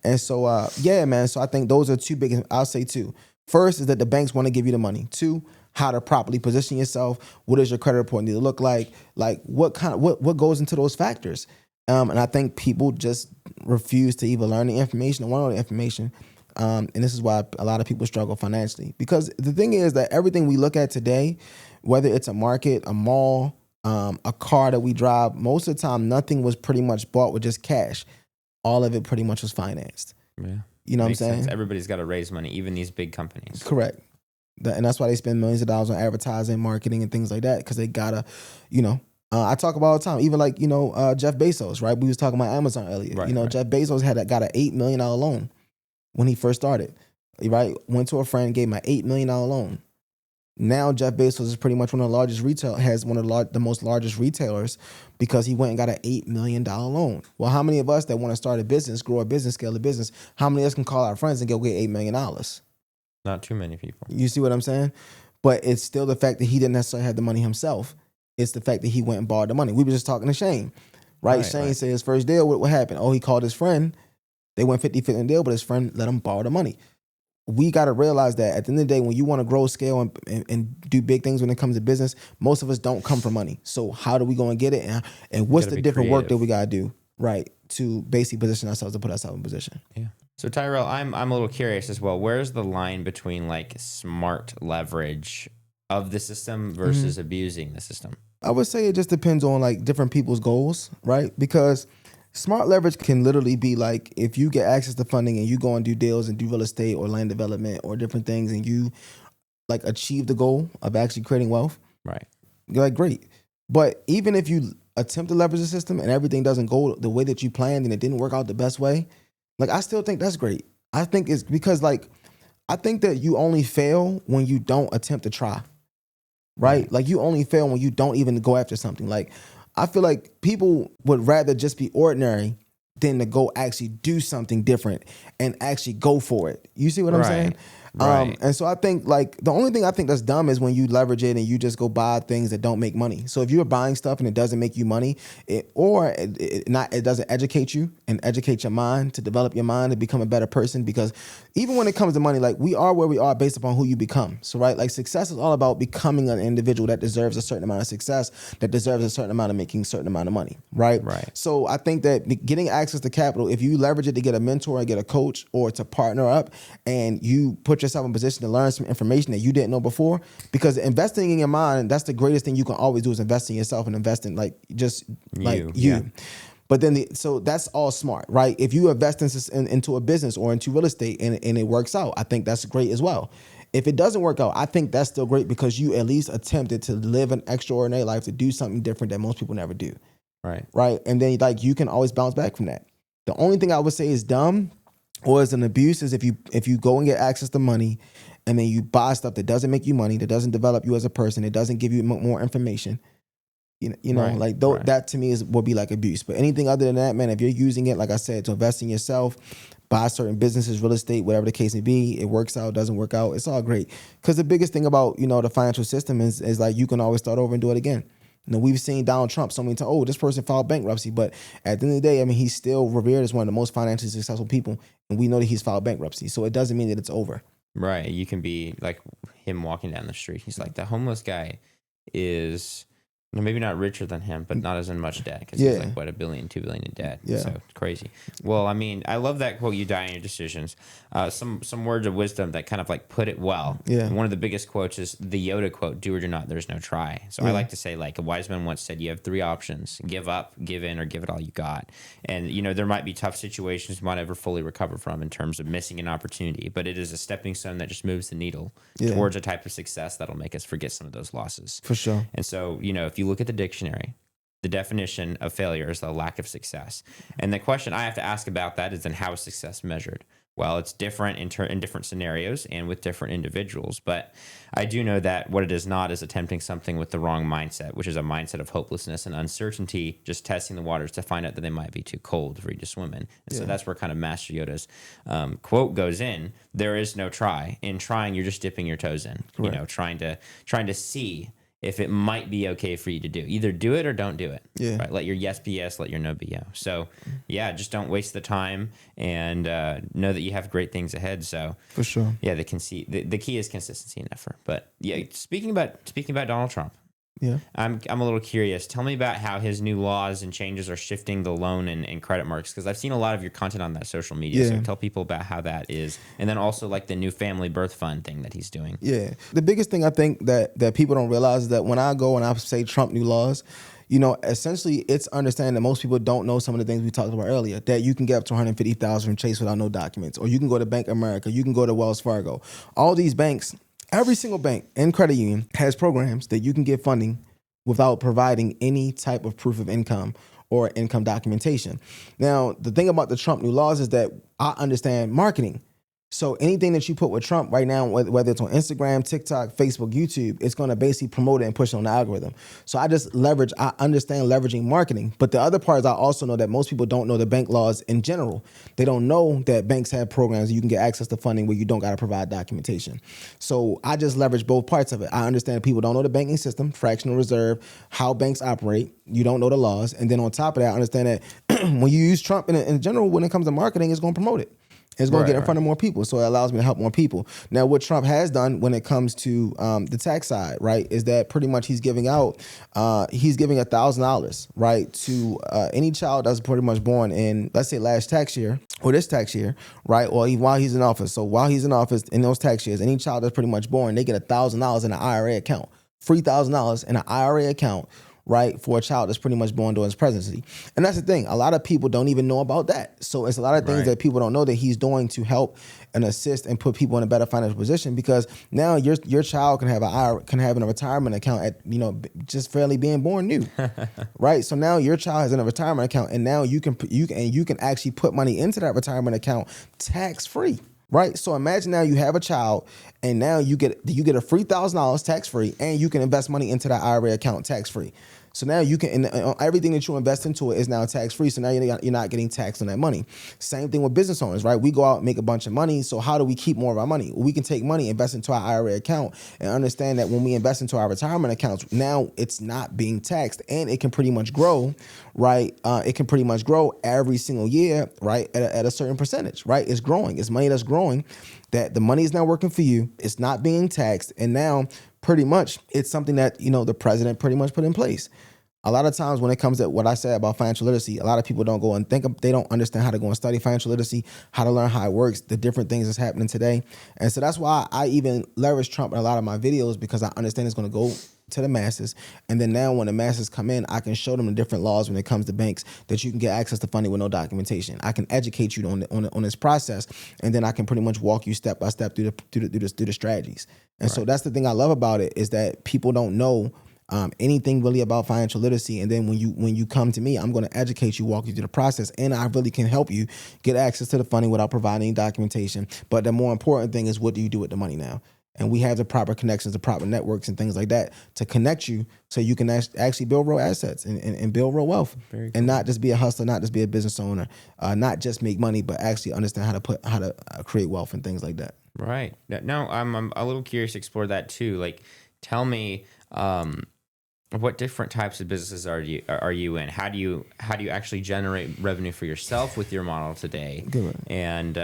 And so, yeah, man. So I think those are two big. I'll say two. First is that the banks want to give you the money. Two, how to properly position yourself. What does your credit report need to look like? Like what goes into those factors? And I think people just refuse to either learn the information or want to know the information. And this is why a lot of people struggle financially. Because the thing is that everything we look at today, whether it's a market, a mall, a car that we drive, most of the time, nothing was pretty much bought with just cash. All of it pretty much was financed. Yeah. You know what I'm saying? Sense. Everybody's got to raise money, even these big companies. Correct. And that's why they spend millions of dollars on advertising, marketing, and things like that, because they gotta, I talk about all the time, even like, Jeff Bezos, right? We was talking about Amazon earlier. Right. Jeff Bezos got an $8 million loan when he first started, right? Went to a friend, gave him an $8 million loan. Now Jeff Bezos is pretty much one of the largest the most largest retailers because he went and got an $8 million loan. Well, how many of us that want to start a business, grow a business, scale a business, how many of us can call our friends and go get $8 million? Not too many people. You see what I'm saying? But it's still the fact that he didn't necessarily have the money himself. It's the fact that he went and borrowed the money. We were just talking to Shane, right? Shane said his first deal, what happened? Oh, he called his friend. They went 50-50 deal, but his friend let him borrow the money. We got to realize that at the end of the day, when you want to grow, scale, and do big things when it comes to business, most of us don't come from money. So how do we go and get it? And what's the different work that we got to do, right, to basically position ourselves to put ourselves in position? Yeah. So Tyrell, I'm a little curious as well. Where's the line between like smart leverage of the system versus abusing the system? I would say it just depends on like different people's goals, right? Because smart leverage can literally be like if you get access to funding and you go and do deals and do real estate or land development or different things and you like achieve the goal of actually creating wealth. Right. You're like, great. But even if you attempt to leverage the system and everything doesn't go the way that you planned and it didn't work out the best way, like I still think that's great. I think it's because like, I think that you only fail when you don't attempt to try. Right? Like you only fail when you don't even go after something. Like I feel like people would rather just be ordinary than to go actually do something different and actually go for it. You see what I'm saying? Right. And so I think like the only thing I think that's dumb is when you leverage it and you just go buy things that don't make money. So if you're buying stuff and it doesn't make you money, it doesn't educate you and educate your mind to develop your mind to become a better person. Because even when it comes to money, like we are where we are based upon who you become. So right, like success is all about becoming an individual that deserves a certain amount of success, that deserves a certain amount of making a certain amount of money. Right. So I think that getting access to capital, if you leverage it to get a mentor, get a coach, or to partner up, and you put yourself in position to learn some information that you didn't know before, because investing in your mind, that's the greatest thing you can always do is invest in yourself and invest in like just like you. Yeah. But then, so that's all smart, right? If you invest into a business or into real estate and it works out, I think that's great as well. If it doesn't work out, I think that's still great because you at least attempted to live an extraordinary life, to do something different that most people never do. Right. And then like you can always bounce back from that. The only thing I would say is dumb or is an abuse is if you go and get access to money and then you buy stuff that doesn't make you money, that doesn't develop you as a person, it doesn't give you more information. That to me would be like abuse. But anything other than that, man, if you're using it, like I said, to invest in yourself, buy certain businesses, real estate, whatever the case may be, it works out, doesn't work out, it's all great. Because the biggest thing about, the financial system is like you can always start over and do it again. We've seen Donald Trump so many times, this person filed bankruptcy, but at the end of the day, I mean, he's still revered as one of the most financially successful people, and we know that he's filed bankruptcy, so it doesn't mean that it's over. Right. You can be like him walking down the street. He's like, the homeless guy is maybe not richer than him, but not as in much debt because he's like, what, $1 billion, $2 billion in debt. Yeah. So it's crazy. Well, I mean, I love that quote, you die in your decisions. Some words of wisdom that kind of like put it well. Yeah. And one of the biggest quotes is the Yoda quote, do or do not, there's no try. So I like to say, like a wise man once said, you have 3 options: give up, give in, or give it all you got. And, there might be tough situations you might never fully recover from in terms of missing an opportunity, but it is a stepping stone that just moves the needle towards a type of success that'll make us forget some of those losses. For sure. And so, if you look at the dictionary, the definition of failure is the lack of success. And the question I have to ask about that is, then how is success measured? Well, it's different in different scenarios and with different individuals. But I do know that what it is not is attempting something with the wrong mindset, which is a mindset of hopelessness and uncertainty, just testing the waters to find out that they might be too cold for you to swim in. And so that's where kind of Master Yoda's quote goes in. There is no try. In trying, you're just dipping your toes in, trying to see if it might be okay for you to do. Either do it or don't do it. Yeah. Right? Let your yes be yes, let your no be no. So, just don't waste the time and know that you have great things ahead. So, for sure. Yeah, the key is consistency and effort. But yeah, speaking about Donald Trump, I'm a little curious. Tell me about how his new laws and changes are shifting the loan and credit marks, because I've seen a lot of your content on that social media. So tell people about how that is, and then also like the new family birth fund thing that he's doing. Yeah, the biggest thing I think that people don't realize is that when I go and I say Trump new laws, essentially it's understanding that most people don't know some of the things we talked about earlier, that you can get up to $150,000 from Chase without no documents, or you can go to Bank of America, you can go to Wells Fargo. All these banks, every single bank and credit union has programs that you can get funding without providing any type of proof of income or income documentation. Now, the thing about the Trump new laws is that I understand marketing. So anything that you put with Trump right now, whether it's on Instagram, TikTok, Facebook, YouTube, it's going to basically promote it and push it on the algorithm. So I understand leveraging marketing. But the other part is I also know that most people don't know the bank laws in general. They don't know that banks have programs you can get access to funding where you don't got to provide documentation. So I just leverage both parts of it. I understand that people don't know the banking system, fractional reserve, how banks operate. You don't know the laws. And then on top of that, I understand that when you use Trump in general, when it comes to marketing, it's going to promote it. It's going to get in front of more people, so it allows me to help more people. Now, what Trump has done when it comes to the tax side, right, is that pretty much he's giving $1,000, right, to any child that's pretty much born in, let's say, last tax year or this tax year, right, or while he's in office. So while he's in office in those tax years, any child that's pretty much born, they get $1,000 in an IRA account, $3,000 in an IRA account, right, for a child that's pretty much born during his presidency. And that's the thing. A lot of people don't even know about that. So it's a lot of things that people don't know that he's doing to help and assist and put people in a better financial position, because now your child can have a retirement account at, just fairly being born new. Right? So now your child has a retirement account, and now you can actually put money into that retirement account tax free. Right, so imagine now you have a child, and now you get a free $1,000 tax free, and you can invest money into that IRA account tax free. So now you can, and everything that you invest into it is now tax free. So now you're not getting taxed on that money. Same thing with business owners, right? We go out and make a bunch of money. So how do we keep more of our money? We can take money, invest into our IRA account, and understand that when we invest into our retirement accounts, now it's not being taxed, and it can pretty much grow, right? It can pretty much grow every single year, right? At a certain percentage, right? It's growing. It's money that's growing. That the money is now working for you. It's not being taxed, and now pretty much it's something that the president pretty much put in place. A lot of times when it comes to what I said about financial literacy, a lot of people don't go and they don't understand how to go and study financial literacy, how to learn how it works, the different things that's happening today. And so that's why I even leverage Trump in a lot of my videos, because I understand it's going to go to the masses. And then now when the masses come in, I can show them the different laws when it comes to banks, that you can get access to funding with no documentation. I can educate you on this process, and then I can pretty much walk you step by step through the strategies. And so that's the thing I love about it, is that people don't know anything really about financial literacy. And then when you come to me, I'm going to educate you, walk you through the process, and I really can help you get access to the funding without providing any documentation. But the more important thing is, what do you do with the money now? And we have the proper connections, the proper networks and things like that to connect you, so you can actually build real assets and build real wealth. Very cool. And not just be a hustler, not just be a business owner, not just make money, but actually understand how to create wealth and things like that. Right. Now I'm a little curious to explore that too. Like, tell me, What different types of businesses are you in? How do you actually generate revenue for yourself with your model today? Good one. And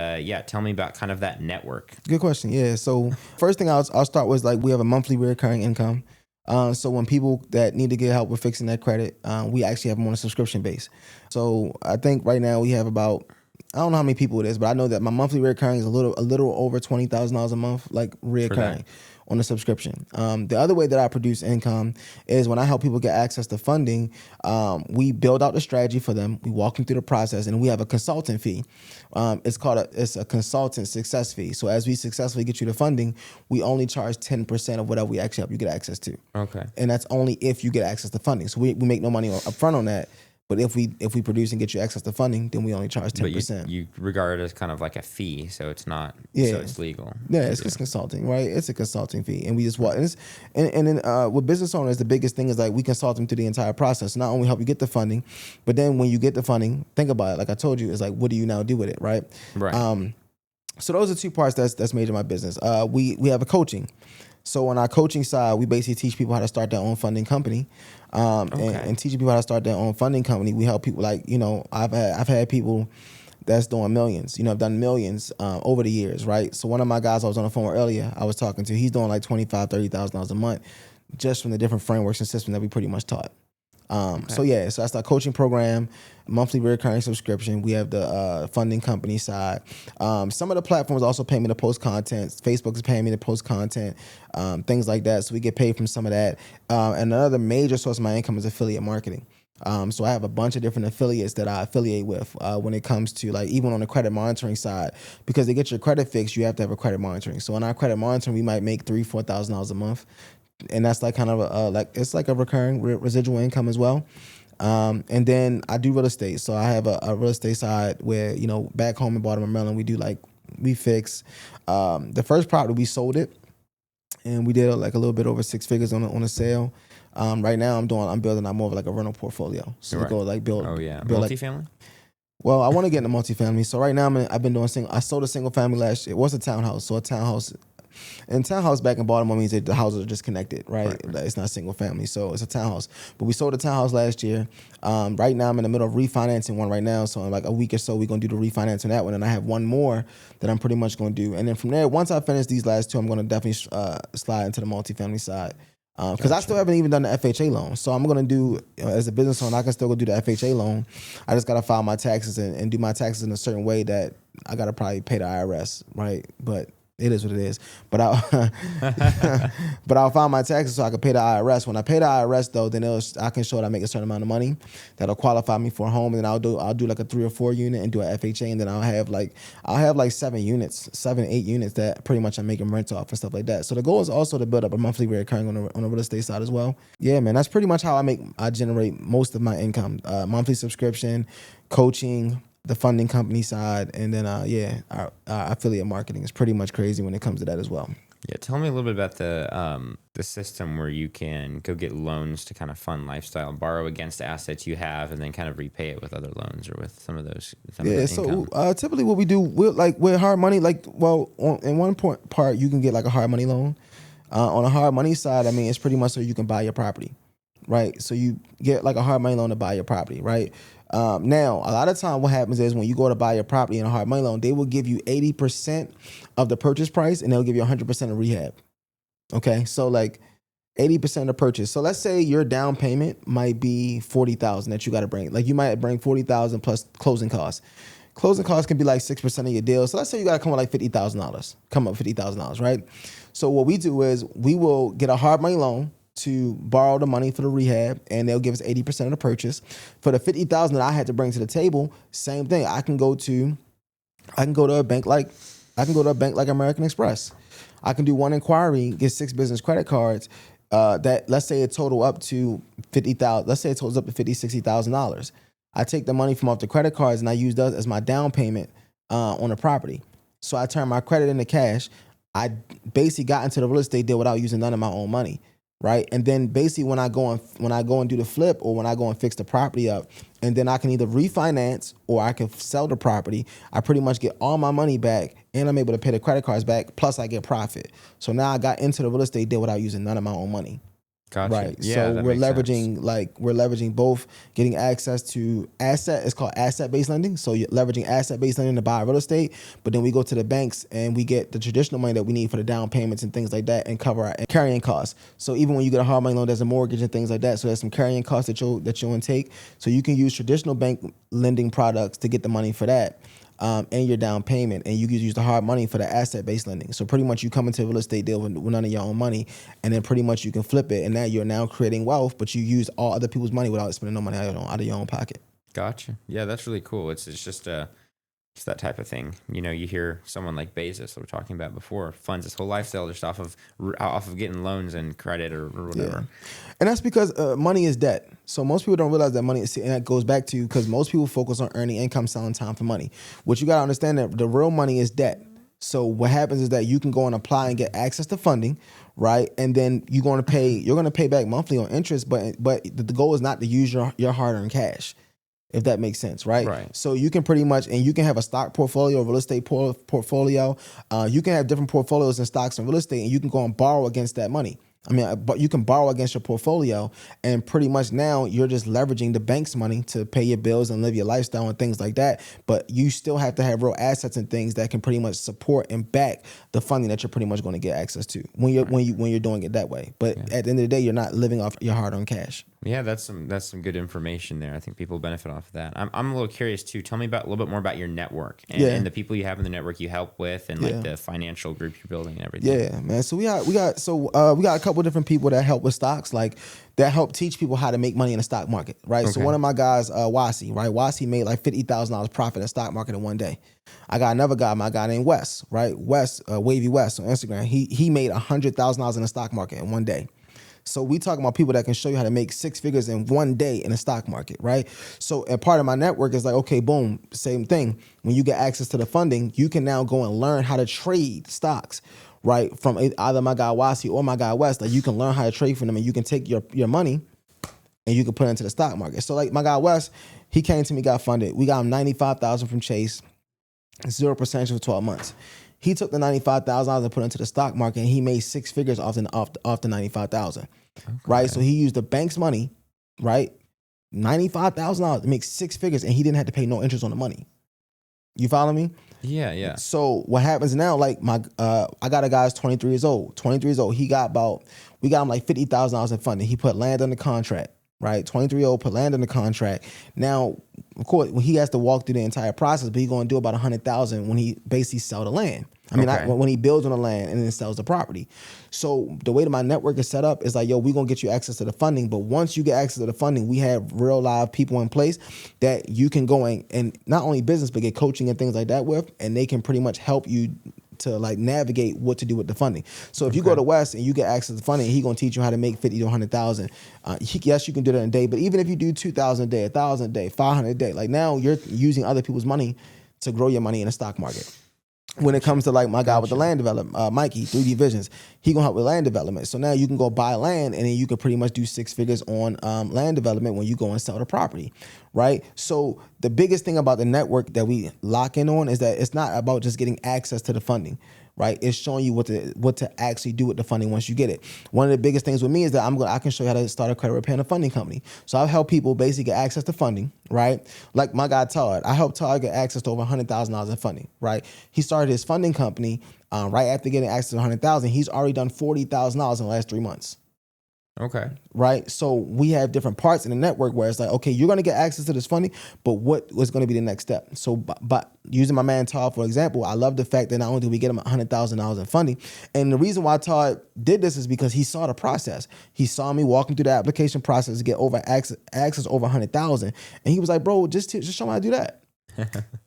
tell me about kind of that network. Good question. Yeah. So first thing I'll start with, like, we have a monthly recurring income. So when people that need to get help with fixing their credit, we actually have them on a subscription base. So I think right now we have about, I don't know how many people it is, but I know that my monthly recurring is a little over $20,000 a month, like recurring on a subscription. The other way that I produce income is when I help people get access to funding. We build out the strategy for them. We walk them through the process, and we have a consultant fee. It's a consultant success fee. So as we successfully get you the funding, we only charge 10% of whatever we actually help you get access to. Okay. And that's only if you get access to funding. So we make no money up front on that. But if we produce and get you access to funding, then we only charge 10%. But you regard it as kind of like a fee, so it's not. Yeah. So it's legal. Yeah, it's just consulting, right? It's a consulting fee, and we just walk. And then with business owners, the biggest thing is, like, we consult them through the entire process. Not only help you get the funding, but then when you get the funding, think about it. Like I told you, it's like, what do you now do with it, right? Right. So those are two parts that's major in my business. We have a coaching. So on our coaching side, we basically teach people how to start their own funding company. And teaching people how to start their own funding company, we help people, like, I've had people that's doing millions. I've done millions over the years, right? So one of my guys I was on the phone with earlier, I was talking to, he's doing like $25,000, $30,000 a month just from the different frameworks and systems that we pretty much taught. So that's our coaching program, monthly recurring subscription. We have the funding company side. Some of the platforms also pay me to post content. Facebook is paying me to post content, things like that. So we get paid from some of that. And another major source of my income is affiliate marketing. So I have a bunch of different affiliates that I affiliate with when it comes to, like, even on the credit monitoring side, because to get your credit fixed, you have to have a credit monitoring. So in our credit monitoring, we might make $3,000-$4,000 a month. And that's like kind of it's like a recurring residual income as well. And then I do real estate. So I have a real estate side where, back home in Baltimore, Maryland, we fix. The first property, we sold it, and we did like a little bit over 6 figures on a sale. Right now I'm building out more of like a rental portfolio. So we go like build multifamily. Like, well, I want to get into multifamily. So right now I've been doing I sold a single family last year. It was a townhouse. So a townhouse. And townhouse back in Baltimore means that the houses are just connected, right? It's not single family, so it's a townhouse. But we sold a townhouse last year. Right now, I'm in the middle of refinancing one right now. So in like a week or so, we're going to do the refinance on that one. And I have one more that I'm pretty much going to do. And then from there, once I finish these last two, I'm going to definitely slide into the multifamily side. Because I still haven't even done the FHA loan. So I'm going to do, as a business owner, I can still go do the FHA loan. I just got to file my taxes and do my taxes in a certain way that I got to probably pay the IRS, right? But it is what it is. But I'll file my taxes so I can pay the IRS. When I pay the IRS, though, then I can show that I make a certain amount of money that'll qualify me for a home. And then I'll do like a 3 or 4 unit and do an FHA. And then I'll have like 7, 8 units that pretty much I'm making rent off and stuff like that. So the goal is also to build up a monthly recurring on the real estate side as well. Yeah, man, that's pretty much how I generate most of my income. Monthly subscription, coaching, the funding company side, and then our affiliate marketing is pretty much crazy when it comes to that as well. Yeah, tell me a little bit about the system where you can go get loans to kind of fund lifestyle, borrow against assets you have, and then kind of repay it with other loans or with some of those. So typically what we do, with hard money, in one part you can get like a hard money loan. On a hard money side, I mean, it's pretty much so you can buy your property, right? So you get like a hard money loan to buy your property, right? Now, a lot of time what happens is when you go to buy your property in a hard money loan, they will give you 80% of the purchase price and they'll give you 100% of rehab. Okay, so like 80% of the purchase. So let's say your down payment might be $40,000 that you got to bring. Like you might bring $40,000 plus closing costs. Closing costs can be like 6% of your deal. So let's say you got to come with like $50,000. Come up with $50,000, right? So what we do is we will get a hard money loan to borrow the money for the rehab, and they'll give us 80% of the purchase. For the $50,000 that I had to bring to the table, same thing. I can go to a bank like American Express. I can do one inquiry, get 6 business credit cards. That let's say it total up to $50,000. Let's say it totals up to $60,000. I take the money from off the credit cards and I use those as my down payment on the property. So I turn my credit into cash. I basically got into the real estate deal without using none of my own money. Right. And then basically when I go and do the flip or when I go and fix the property up, and then I can either refinance or I can sell the property, I pretty much get all my money back and I'm able to pay the credit cards back. Plus I get profit. So now I got into the real estate deal without using none of my own money. Gotcha. Right. Yeah, So that we're makes sense. leveraging both getting access to it's called asset-based lending. So you're leveraging asset-based lending to buy real estate, but then we go to the banks and we get the traditional money that we need for the down payments and things like that and cover our carrying costs. So even when you get a hard money loan, there's a mortgage and things like that. So there's some carrying costs that you'll intake. So you can use traditional bank lending products to get the money for that. And your down payment, and you can use the hard money for the asset-based lending. So pretty much you come into a real estate deal with none of your own money, and then pretty much you can flip it, and now you're now creating wealth, but you use all other people's money without spending no money out of your own pocket. Gotcha. Yeah, that's really cool. It's just it's that type of thing. You know, you hear someone like Bezos that we're talking about before funds his whole lifestyle just off of getting loans and credit or whatever. Yeah. And that's because money is debt. So most people don't realize that money is, and that goes back to because most people focus on earning income, selling time for money. What you got to understand that the real money is debt. So what happens is that you can go and apply and get access to funding, right? And then you're going to pay back monthly on interest, but the goal is not to use your hard-earned cash. If that makes sense, right? Right. So you can pretty much, and you can have a stock portfolio, a real estate portfolio. You can have different portfolios in stocks and real estate, and you can go and borrow against that money. I mean, but you can borrow against your portfolio, and pretty much now you're just leveraging the bank's money to pay your bills and live your lifestyle and things like that. But you still have to have real assets and things that can pretty much support and back the funding that you're pretty much going to get access to when you're doing it that way. But at the end of the day, you're not living off your hard-earned cash. Yeah, that's some good information there. I think people benefit off of that. I'm a little curious too. Tell me a little bit more about your network and the people you have in the network you help with, and like the financial group you're building and everything. Yeah, man. So we got a couple of different people that help with stocks, like that help teach people how to make money in the stock market, right? Okay. So one of my guys, Wasi, right? Wasi made like $50,000 profit in the stock market in one day. I got another guy, my guy named Wes, right? Wes, Wavy West on Instagram. He made $100,000 in the stock market in one day. So we talking about people that can show you how to make six figures in one day in the stock market, right? So a part of my network is like, okay, boom, same thing. When you get access to the funding, you can now go and learn how to trade stocks, right? From either my guy Wasi or my guy West. Like you can learn how to trade from them, and you can take your money and you can put it into the stock market. So like my guy West, he came to me, got funded. We got him $95,000 from Chase, 0% for 12 months. He took the $95,000 and put it into the stock market, and he made six figures off the $95,000, right? So he used the bank's money, right? $95,000 to make six figures, and he didn't have to pay no interest on the money. You follow me? Yeah. So what happens now? Like I got a guy who's 23 years old. 23 years old. We got him like $50,000 in funding. He put land under contract. Right, 23-year-old put land under contract. Now, of course, when he has to walk through the entire process, but he's going to do about $100,000 when he basically sell the land. I mean, when he builds on the land and then sells the property. So the way that my network is set up is like, yo, we're going to get you access to the funding. But once you get access to the funding, we have real live people in place that you can go and not only business, but get coaching and things like that with, and they can pretty much help you to like navigate what to do with the funding. So if you go to West and you get access to funding, he's gonna teach you how to make 50 to 100,000. Yes, you can do that in a day, but even if you do 2,000 a day, 1,000 a day, 500 a day, like now you're using other people's money to grow your money in the stock market. When it comes to like my guy with the land development, Mikey, 3D Visions, he gonna help with land development. So now you can go buy land, and then you can pretty much do six figures on land development when you go and sell the property, right? So the biggest thing about the network that we lock in on is that it's not about just getting access to the funding, right? It's showing you what to actually do with the funding once you get it. One of the biggest things with me is that I can show you how to start a credit repair and a funding company. So I've helped people basically get access to funding, right? Like my guy Todd, I helped Todd get access to over $100,000 in funding, right? He started his funding company right after getting access to $100,000. He's already done $40,000 in the last 3 months. Okay. Right. So we have different parts in the network where it's like, okay, you're going to get access to this funding, but what was going to be the next step? So, but using my man Todd, for example, I love the fact that not only did we get him $100,000 in funding, and the reason why Todd did this is because he saw the process. He saw me walking through the application process to get access over $100,000, and he was like, bro, just show me how to do that.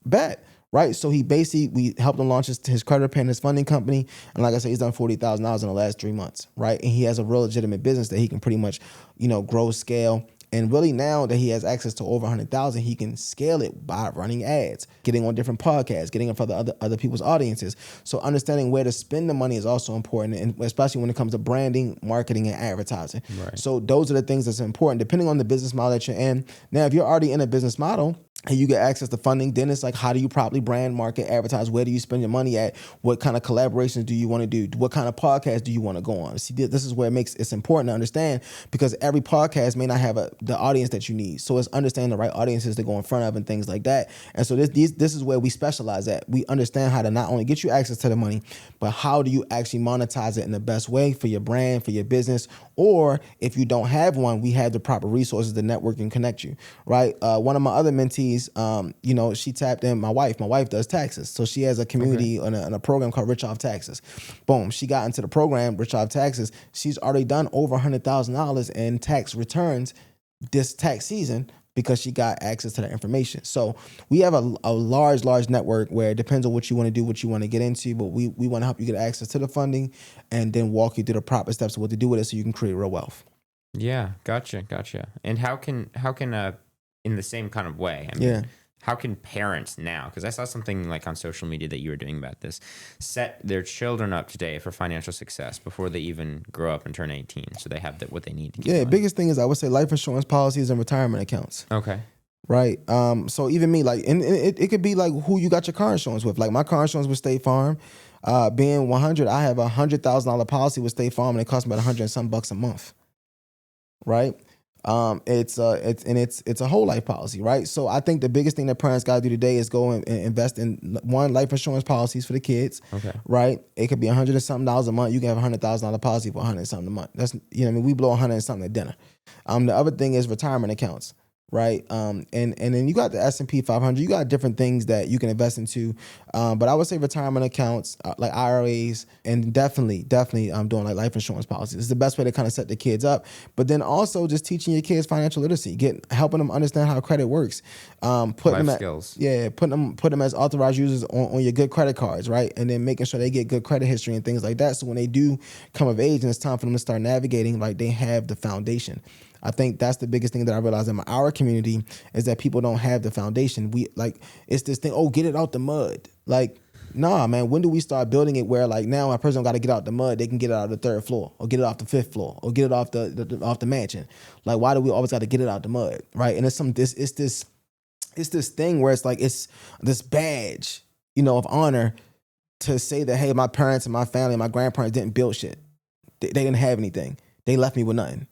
Bet. Right, so we helped him launch his credit repair and his funding company, and like I said, he's done $40,000 in the last 3 months, right? And he has a real legitimate business that he can pretty much, grow, scale, and really now that he has access to over 100,000, he can scale it by running ads, getting on different podcasts, getting in front of other people's audiences. So understanding where to spend the money is also important, and especially when it comes to branding, marketing, and advertising. Right. So those are the things that's important, depending on the business model that you're in. Now, if you're already in a business model, and you get access to funding. Then it's like, how do you properly brand, market, advertise? Where do you spend your money at? What kind of collaborations do you want to do? What kind of podcast do you want to go on? See, this is where it's important to understand, because every podcast may not have the audience that you need. So it's understanding the right audiences to go in front of and things like that. And so this is where we specialize at. We understand how to not only get you access to the money, but how do you actually monetize it in the best way for your brand, for your business, or if you don't have one, we have the proper resources to network and connect you, right? One of my other mentees, she tapped in my wife. My wife does taxes. So she has a community on a program called Rich Off Taxes. Boom. She got into the program, Rich Off Taxes. She's already done over $100,000 in tax returns this tax season because she got access to that information. So we have a large network where it depends on what you want to do, what you want to get into, but we want to help you get access to the funding and then walk you through the proper steps of what to do with it so you can create real wealth. Yeah, gotcha. And how can in the same kind of way, I mean, how can parents now, because I saw something like on social media that you were doing about this, set their children up today for financial success before they even grow up and turn 18, so they have what they need to get going? Biggest thing is I would say life insurance policies and retirement accounts. Okay. Right. So even me, like, and it could be like who you got your car insurance with. Like my car insurance with State Farm, being 100, I have $100,000 policy with State Farm, and it costs me about $100 and some bucks a month. Right. It's a whole life policy, right? So I think the biggest thing that parents got to do today is go and invest in one, life insurance policies for the kids. Okay. Right. It could be $100 and something a month. You can have $100,000 policy for $100 and something a month. That's, we blow $100 and something at dinner. The other thing is retirement accounts. Right. And then you got the S&P 500, you got different things that you can invest into. But I would say retirement accounts, like IRAs, and definitely doing like life insurance policies. It's the best way to kind of set the kids up. But then also just teaching your kids financial literacy, helping them understand how credit works. Putting life skills. Put them as authorized users on your good credit cards, right? And then making sure they get good credit history and things like that. So when they do come of age and it's time for them to start navigating, like they have the foundation. I think that's the biggest thing that I realized in our community is that people don't have the foundation. It's this thing, get it out the mud. Like, nah, man, when do we start building it where like now a person got to get out the mud, they can get it out of the third floor or get it off the fifth floor or get it off the mansion. Like, why do we always got to get it out the mud, right? And it's this thing where it's like, it's this badge, of honor to say that, hey, my parents and my family and my grandparents didn't build shit. They didn't have anything. They left me with nothing.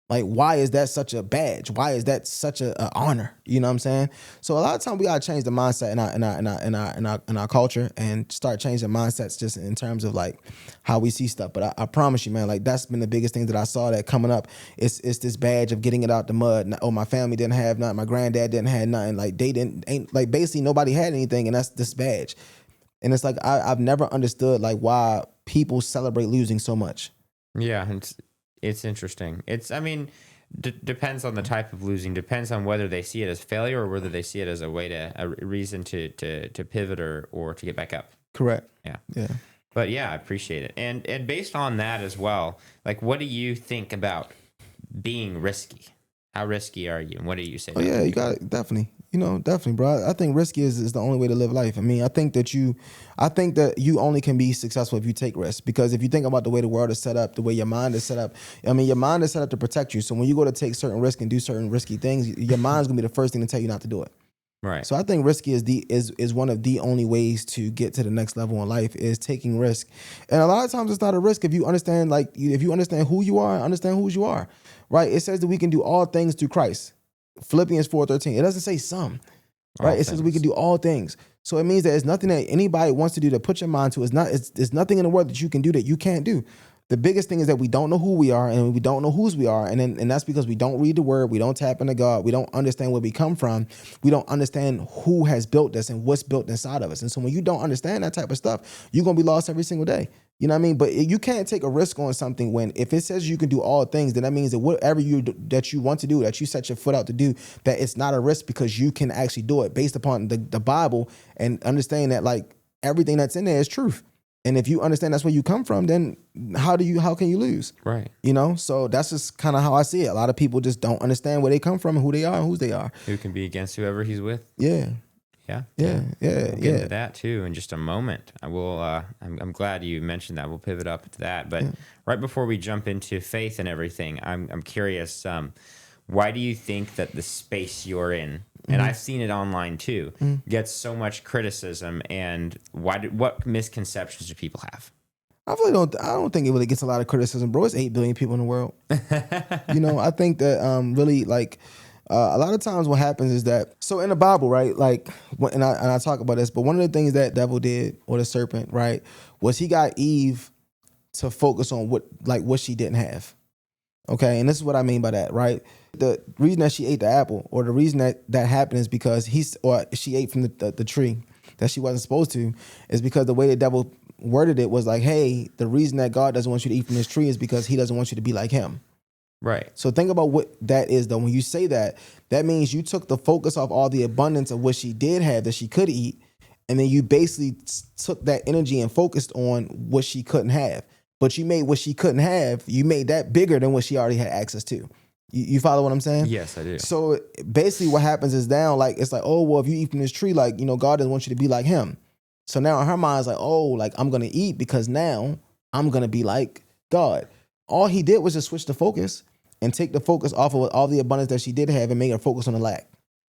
Like, why is that such a badge? Why is that such a honor? You know what I'm saying? So a lot of times we gotta change the mindset in our culture and start changing mindsets just in terms of like how we see stuff. But I promise you, man, like that's been the biggest thing that I saw that coming up. It's this badge of getting it out the mud. Oh, my family didn't have nothing. My granddad didn't have nothing. Like basically nobody had anything, and that's this badge. And it's like I've never understood like why people celebrate losing so much. Yeah, it's interesting. Depends on the type of losing. Depends on whether they see it as failure or whether they see it as a reason to pivot or to get back up. Correct. Yeah. But yeah, I appreciate it. And based on that as well, like, what do you think about being risky? How risky are you? And what do you say? Oh yeah, you got it. Definitely. Definitely, bro. I think risky is the only way to live life. I mean, I think that you only can be successful if you take risks. Because if you think about the way the world is set up, the way your mind is set up, I mean, your mind is set up to protect you. So when you go to take certain risks and do certain risky things, your mind's gonna be the first thing to tell you not to do it. Right. So I think risky is one of the only ways to get to the next level in life is taking risk. And a lot of times it's not a risk if you understand if you understand who you are, understand who you are. Right? It says that we can do all things through Christ. Philippians 4:13. It doesn't say some, right? It says we can do all things. So it means that it's nothing that anybody wants to do to put your mind to. It's nothing in the world that you can do that you can't do. The biggest thing is that we don't know who we are and we don't know whose we are. And that's because we don't read the word. We don't tap into God. We don't understand where we come from. We don't understand who has built us and what's built inside of us. And so when you don't understand that type of stuff, you're going to be lost every single day. You know what I mean? But you can't take a risk on something when if it says you can do all things, then that means that whatever that you want to do, that you set your foot out to do, that it's not a risk because you can actually do it based upon the Bible and understanding that like everything that's in there is truth. And if you understand that's where you come from, then how can you lose? Right. So that's just kind of how I see it. A lot of people just don't understand where they come from and who they are and whose they are. Who can be against whoever he's with. Yeah. Yeah. We'll get into that too in just a moment. I will. I'm glad you mentioned that. We'll pivot up to that. But right before we jump into faith and everything, I'm curious. Why do you think that the space you're in and I've seen it online too, gets so much criticism, and what misconceptions do people have? I don't think it really gets a lot of criticism, bro. It's 8 billion people in the world. I think that really like a lot of times what happens is that, so in the Bible, right? Like, and I talk about this, but one of the things that devil did, or the serpent, right, was he got Eve to focus on what she didn't have. Okay, and this is what I mean by that, right? The reason that she ate the apple, or the reason that happened, is because she ate from the tree that she wasn't supposed to, is because the way the devil worded it was like, hey, the reason that God doesn't want you to eat from this tree is because he doesn't want you to be like him. Right. So think about what that is, though. When you say that, that means you took the focus off all the abundance of what she did have that she could eat, and then you basically took that energy and focused on what she couldn't have. But you made what she couldn't have, you made that bigger than what she already had access to. You follow what I'm saying? Yes, I do. So basically what happens is now, like, it's like, oh, well, if you eat from this tree, like, God doesn't want you to be like him. So now in her mind, it's like, oh, like, I'm going to eat because now I'm going to be like God. All he did was just switch the focus and take the focus off of all the abundance that she did have and make her focus on the lack.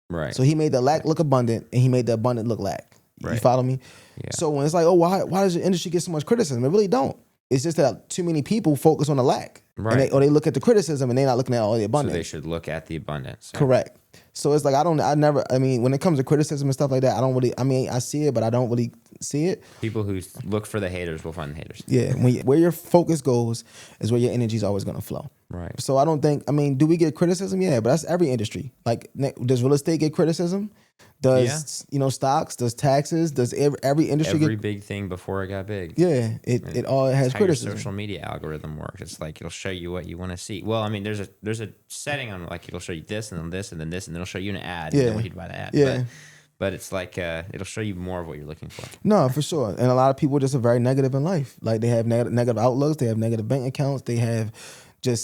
Right. So he made the lack look abundant, and he made the abundant look lack. Right. You follow me? Yeah. So when it's like, oh, why does the industry get so much criticism? It really don't. It's just that too many people focus on the lack. Right. Or they look at the criticism and they're not looking at all the abundance. So they should look at the abundance. Right? Correct. So it's like, when it comes to criticism and stuff like that, I see it, but I don't really see it. People who look for the haters will find the haters. Yeah. Where your focus goes is where your energy is always going to flow. Right. So I don't think, do we get criticism? Yeah, but that's every industry. Like, does real estate get criticism? Does, stocks, does taxes, does every industry every big thing before it got big. Yeah, it all has criticism. Your social media algorithm works. It's like it'll show you what you want to see. Well, there's a setting on, like, it'll show you this and then this and then this, and then it'll show you an ad. Yeah. And then when you buy the ad. Yeah. But it's like it'll show you more of what you're looking for. No, for sure. And a lot of people just are very negative in life. Like, they have negative outlooks. They have negative bank accounts. They have they're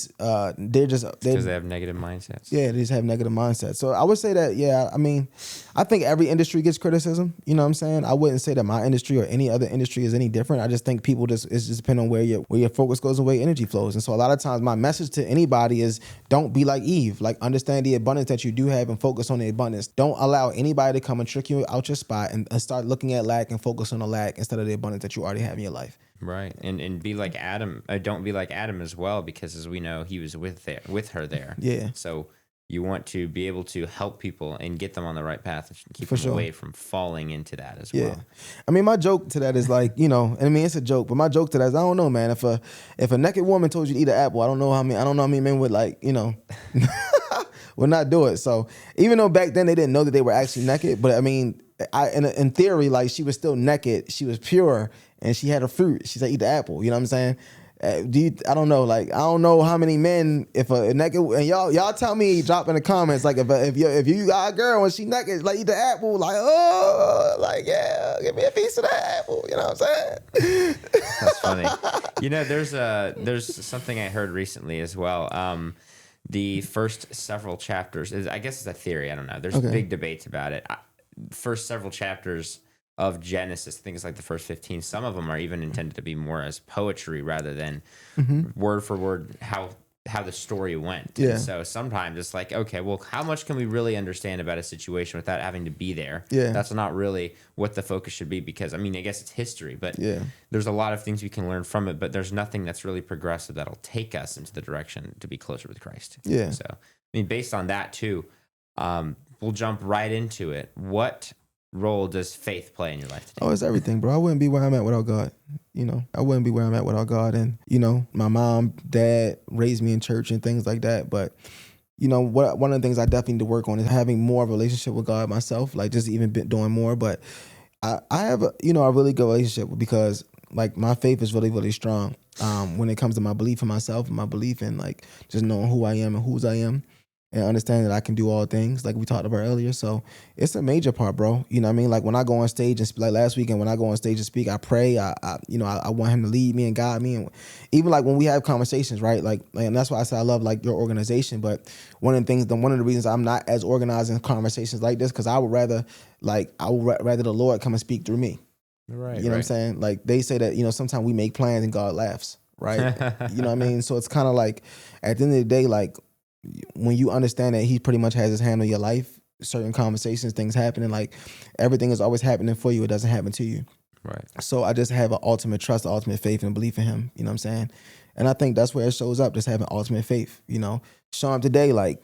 because they have negative mindsets. Yeah, they just have negative mindsets. So I would say that, I think every industry gets criticism. You know what I'm saying? I wouldn't say that my industry or any other industry is any different. I just think people it's just depend on where your focus goes and where your energy flows. And so a lot of times my message to anybody is, don't be like Eve. Like, understand the abundance that you do have and focus on the abundance. Don't allow anybody to come and trick you out your spot and start looking at lack and focus on the lack instead of the abundance that you already have in your life. Right. And be like Adam. Don't be like Adam as well, because as we know, he was with her there. Yeah. So you want to be able to help people and get them on the right path and keep For them sure. away from falling into that as Yeah. well. My joke to that is like, it's a joke, but my joke to that is, I don't know, man. If a naked woman told you to eat an apple, I don't know how many men would, like, would not do it. So even though back then they didn't know that they were actually naked, but in theory, like, she was still naked, she was pure, and she had a fruit. She said, eat the apple. You know what I'm saying? I don't know. Like, I don't know how many men, if a naked, and y'all tell me, drop in the comments, like, if you got a girl and she naked, like, eat the apple, like, oh, like, yeah, give me a piece of that apple. You know what I'm saying? That's funny. There's something I heard recently as well. The first several chapters, I guess it's a theory, I don't know. There's big debates about it. First several chapters of Genesis, I think it's like the first 15. Some of them are even intended to be more as poetry rather than word for word how the story went. Yeah. And so sometimes it's like, okay, well, how much can we really understand about a situation without having to be there? Yeah. That's not really what the focus should be, because, I guess it's history, but Yeah. there's a lot of things we can learn from it, but there's nothing that's really progressive that'll take us into the direction to be closer with Christ. Yeah. So, based on that too, we'll jump right into it. What role does faith play in your life today? Oh, it's everything, bro. I wouldn't be where I'm at without God. I wouldn't be where I'm at without God. And, my mom, dad raised me in church and things like that. But, one of the things I definitely need to work on is having more of a relationship with God myself, like, just even doing more. But I have a really good relationship, because, like, my faith is really, really strong when it comes to my belief in myself and my belief in, like, just knowing who I am and whose I am. And understand that I can do all things, like we talked about earlier. So it's a major part, bro. You know what I mean? Like, when I go on stage and like last weekend, when I go on stage and speak, I pray. I want him to lead me and guide me. And even like when we have conversations, right? Like, and that's why I say I love, like, your organization. But one of the reasons I'm not as organized in conversations like this, because I would rather the Lord come and speak through me. Right. You know what I'm saying? Like, they say that, sometimes we make plans and God laughs, right? You know what I mean? So it's kind of like, at the end of the day, like, when you understand that he pretty much has his hand on your life, certain conversations, things happening. Like everything is always happening for you. It doesn't happen to you. Right. So I just have an ultimate trust, ultimate faith and belief in him. You know what I'm saying? And I think that's where it shows up, just having ultimate faith, Show up today, like,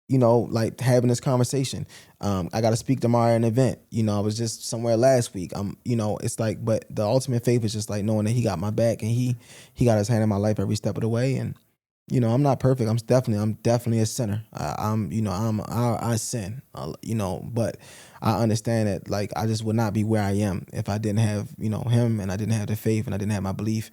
like having this conversation. I got to speak tomorrow at an event. I was just somewhere last week. It's like, but the ultimate faith is just like knowing that he got my back and he got his hand in my life every step of the way. And, I'm not perfect. I'm definitely a sinner. I sin, but I understand that, like, I just would not be where I am if I didn't have, him, and I didn't have the faith, and I didn't have my belief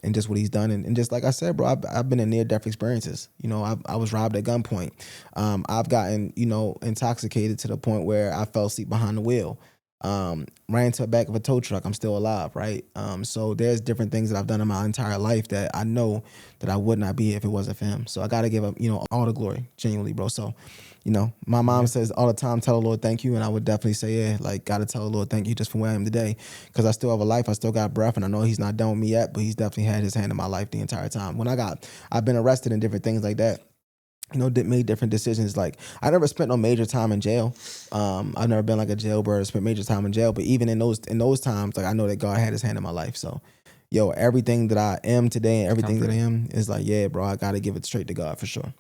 in just what he's done. And just like I said, bro, I've been in near-death experiences. I was robbed at gunpoint. I've gotten, intoxicated to the point where I fell asleep behind the wheel. Ran into the back of a tow truck. I'm still alive, right? So there's different things that I've done in my entire life that I know that I would not be if it wasn't for him. So I got to give up, all the glory, genuinely, bro. So, my mom says all the time, tell the Lord thank you. And I would definitely say, yeah, like, got to tell the Lord thank you just for where I am today. Because I still have a life. I still got breath. And I know he's not done with me yet, but he's definitely had his hand in my life the entire time. I've been arrested and different things like that. Made different decisions. Like, I never spent no major time in jail. I've never been like a jailbird or spent major time in jail. But even in those times, like, I know that God had his hand in my life. So, everything that I am today and everything that I am is like, yeah, bro, I got to give it straight to God for sure.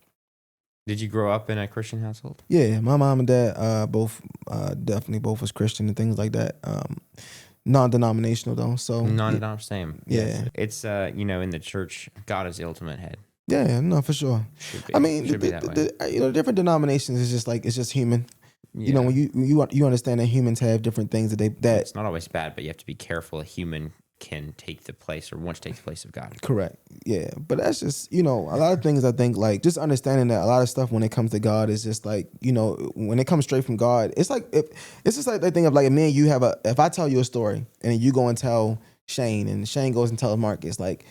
Did you grow up in a Christian household? Yeah, my mom and dad both definitely both was Christian and things like that. Non-denominational though. So Non-denominational, same. Yeah. Yes. It's in the church, God is the ultimate head. Yeah, no, for sure. Should be. I mean, Should be that way. different denominations is just like, it's just human. Yeah. When you understand that humans have different things that it's not always bad, but you have to be careful. A human can take the place, or wants to take the place of God. Correct. Yeah, but that's just a lot of things. I think, like, just understanding that a lot of stuff when it comes to God is just like, when it comes straight from God, it's like, it's just like that thing of, like, me and you if I tell you a story and you go and tell Shane and Shane goes and tells Marcus, like,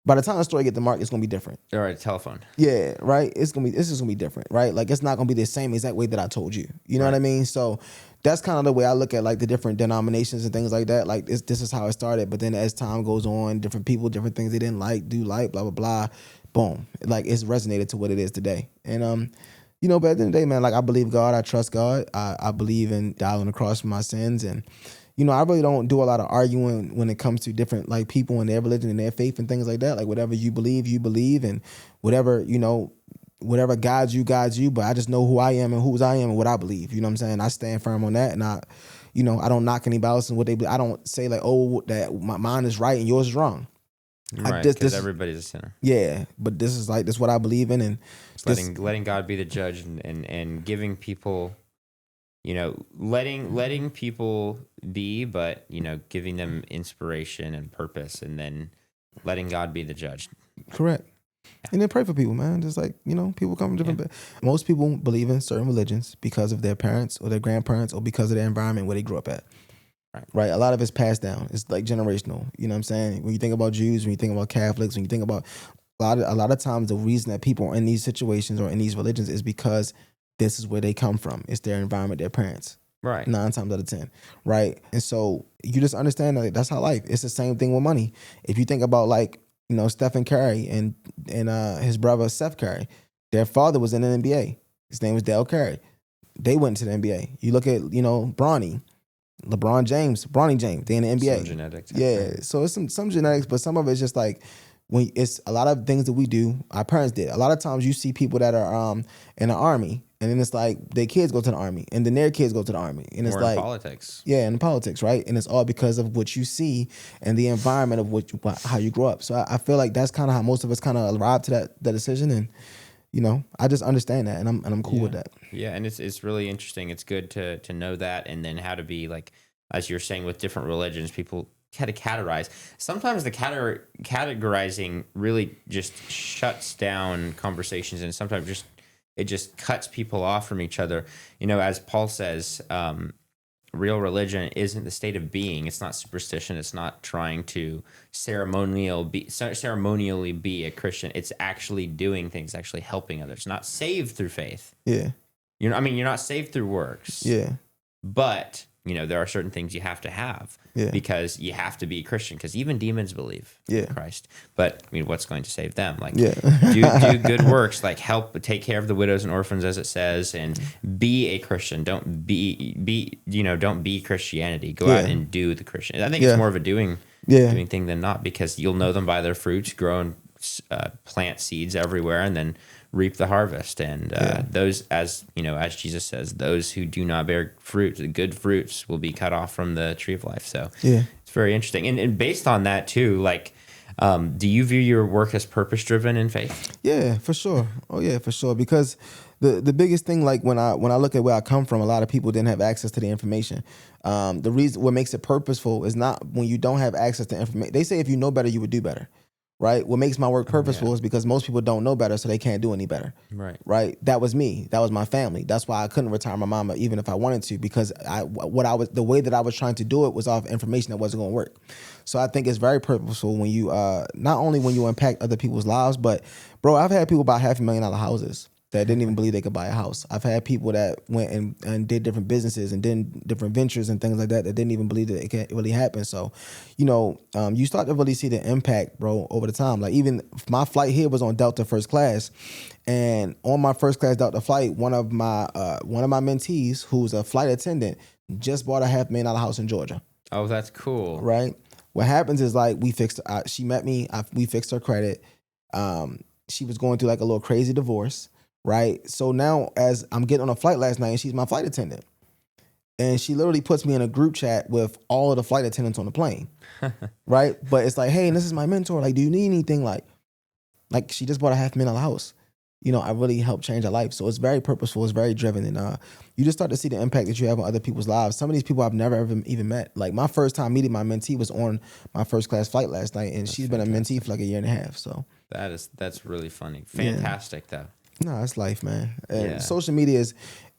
by the time the story get to Mark, it's gonna be different. All right, telephone. Yeah, right. It's just gonna be different, right? Like, it's not gonna be the same exact way that I told you. You know what I mean? So that's kind of the way I look at, like, the different denominations and things like that. Like, this is how it started, but then as time goes on, different people, different things they didn't like, blah blah blah, boom, like, it's resonated to what it is today. And but at the end of the day, man, like, I believe God, I trust God, I believe in dying on the cross for my sins, and I really don't do a lot of arguing when it comes to different, like, people and their religion and their faith and things like that. Like, whatever you believe, and whatever, whatever guides you. But I just know who I am and whose I am and what I believe. You know what I'm saying? I stand firm on that, and I don't knock anybody else and what they believe. I don't say, like, oh, that mine is right and yours is wrong. Right, because everybody's a sinner. Yeah, but this is what I believe in, and letting God be the judge, and giving people, letting people be, but giving them inspiration and purpose, and then letting God be the judge. Correct. Yeah. And then pray for people, man. Just like, people come from different. Most people believe in certain religions because of their parents or their grandparents or because of their environment where they grew up at. Right. A lot of it's passed down. It's like generational. You know what I'm saying? When you think about Jews, when you think about Catholics, when you think about a lot of times, the reason that people are in these situations or in these religions is because this is where they come from. It's their environment, their parents. Right. 9 times out of 10. Right. And so you just understand that that's how life. It's the same thing with money. If you think about, like, Stephen Curry and his brother Seth Curry, their father was in the NBA. His name was Dale Curry. They went to the NBA. You look at, Bronny James, they in the NBA. Some genetics. Yeah. So it's some genetics, but some of it's just like, when it's a lot of things that we do, our parents did. A lot of times you see people that are in the army, and then it's like their kids go to the army, and then their kids go to the army, and it's like politics. Yeah, in politics, right? And it's all because of what you see and the environment of how you grow up. So I feel like that's kind of how most of us kind of arrived to that decision, and I just understand that, and I'm cool with that. Yeah, and it's really interesting. It's good to know that, and then how to be, like, as you're saying, with different religions, people how to categorize. Sometimes the categorizing really just shuts down conversations, and sometimes it just cuts people off from each other. As Paul says, real religion isn't the state of being. It's not superstition. It's not trying to ceremonially be a Christian. It's actually doing things, actually helping others. Not saved through faith. Yeah. You're not saved through works. Yeah. But there are certain things you have to have Yeah. because you have to be a Christian, because even demons believe Yeah. in Christ. But what's going to save them? Like, Yeah. do good works, like help take care of the widows and orphans, as it says, and be a Christian. Don't don't be Christianity. Go out Yeah. and do the Christian. I think Yeah. it's more of a doing Yeah. thing than not, because you'll know them by their fruits. Grow and plant seeds everywhere, and then reap the harvest. And those, as Jesus says, those who do not bear fruit, the good fruits, will be cut off from the tree of life. So Yeah. it's very interesting. And based on that too, like, do you view your work as purpose driven in faith? Yeah, for sure. Oh yeah, for sure. Because the biggest thing, like when I look at where I come from, a lot of people didn't have access to the information. The reason what makes it purposeful is not when you don't have access to information. They say if you know better, you would do better. Right? What makes my work purposeful is because most people don't know better, so they can't do any better. Right. Right? That was me. That was my family. That's why I couldn't retire my mama even if I wanted to, because the way that I was trying to do it was off information that wasn't going to work. So I think it's very purposeful when you not only when you impact other people's lives, but bro, I've had people buy $500,000 houses that didn't even believe they could buy a house. I've had people that went and did different businesses and did different ventures and things like that didn't even believe that it can really happen. So, you start to really see the impact, bro, over the time. Like even my flight here was on Delta first class, and on my first class Delta flight, one of my mentees, who's a flight attendant, just bought a $500,000 house in Georgia. Oh, that's cool. Right. What happens is like she met me, we fixed her credit. She was going through like a little crazy divorce. Right. So now as I'm getting on a flight last night, and she's my flight attendant, and she literally puts me in a group chat with all of the flight attendants on the plane. Right. But it's like, hey, and this is my mentor. Like, do you need anything? Like she just bought a $500,000 house. I really helped change her life. So it's very purposeful. It's very driven. And you just start to see the impact that you have on other people's lives. Some of these people I've never ever even met. Like my first time meeting my mentee was on my first class flight last night, and she's been a mentee for like 1.5 years. So that's really funny. Fantastic though. No, it's life, man. Social media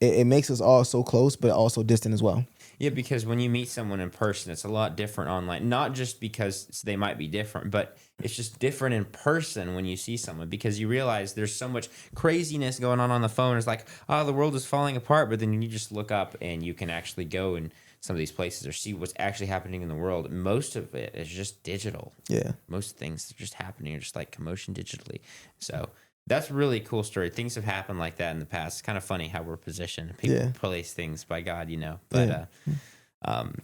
it makes us all so close, but also distant as well. Yeah, because when you meet someone in person, it's a lot different online. Not just because they might be different, but it's just different in person when you see someone, because you realize there's so much craziness going on the phone. It's like, oh, the world is falling apart. But then you just look up and you can actually go in some of these places or see what's actually happening in the world. Most of it is just digital. Yeah. Most things that are just happening are just like commotion digitally. So that's a really cool story. Things have happened like that in the past. It's kind of funny how we're positioned. People place things by God, But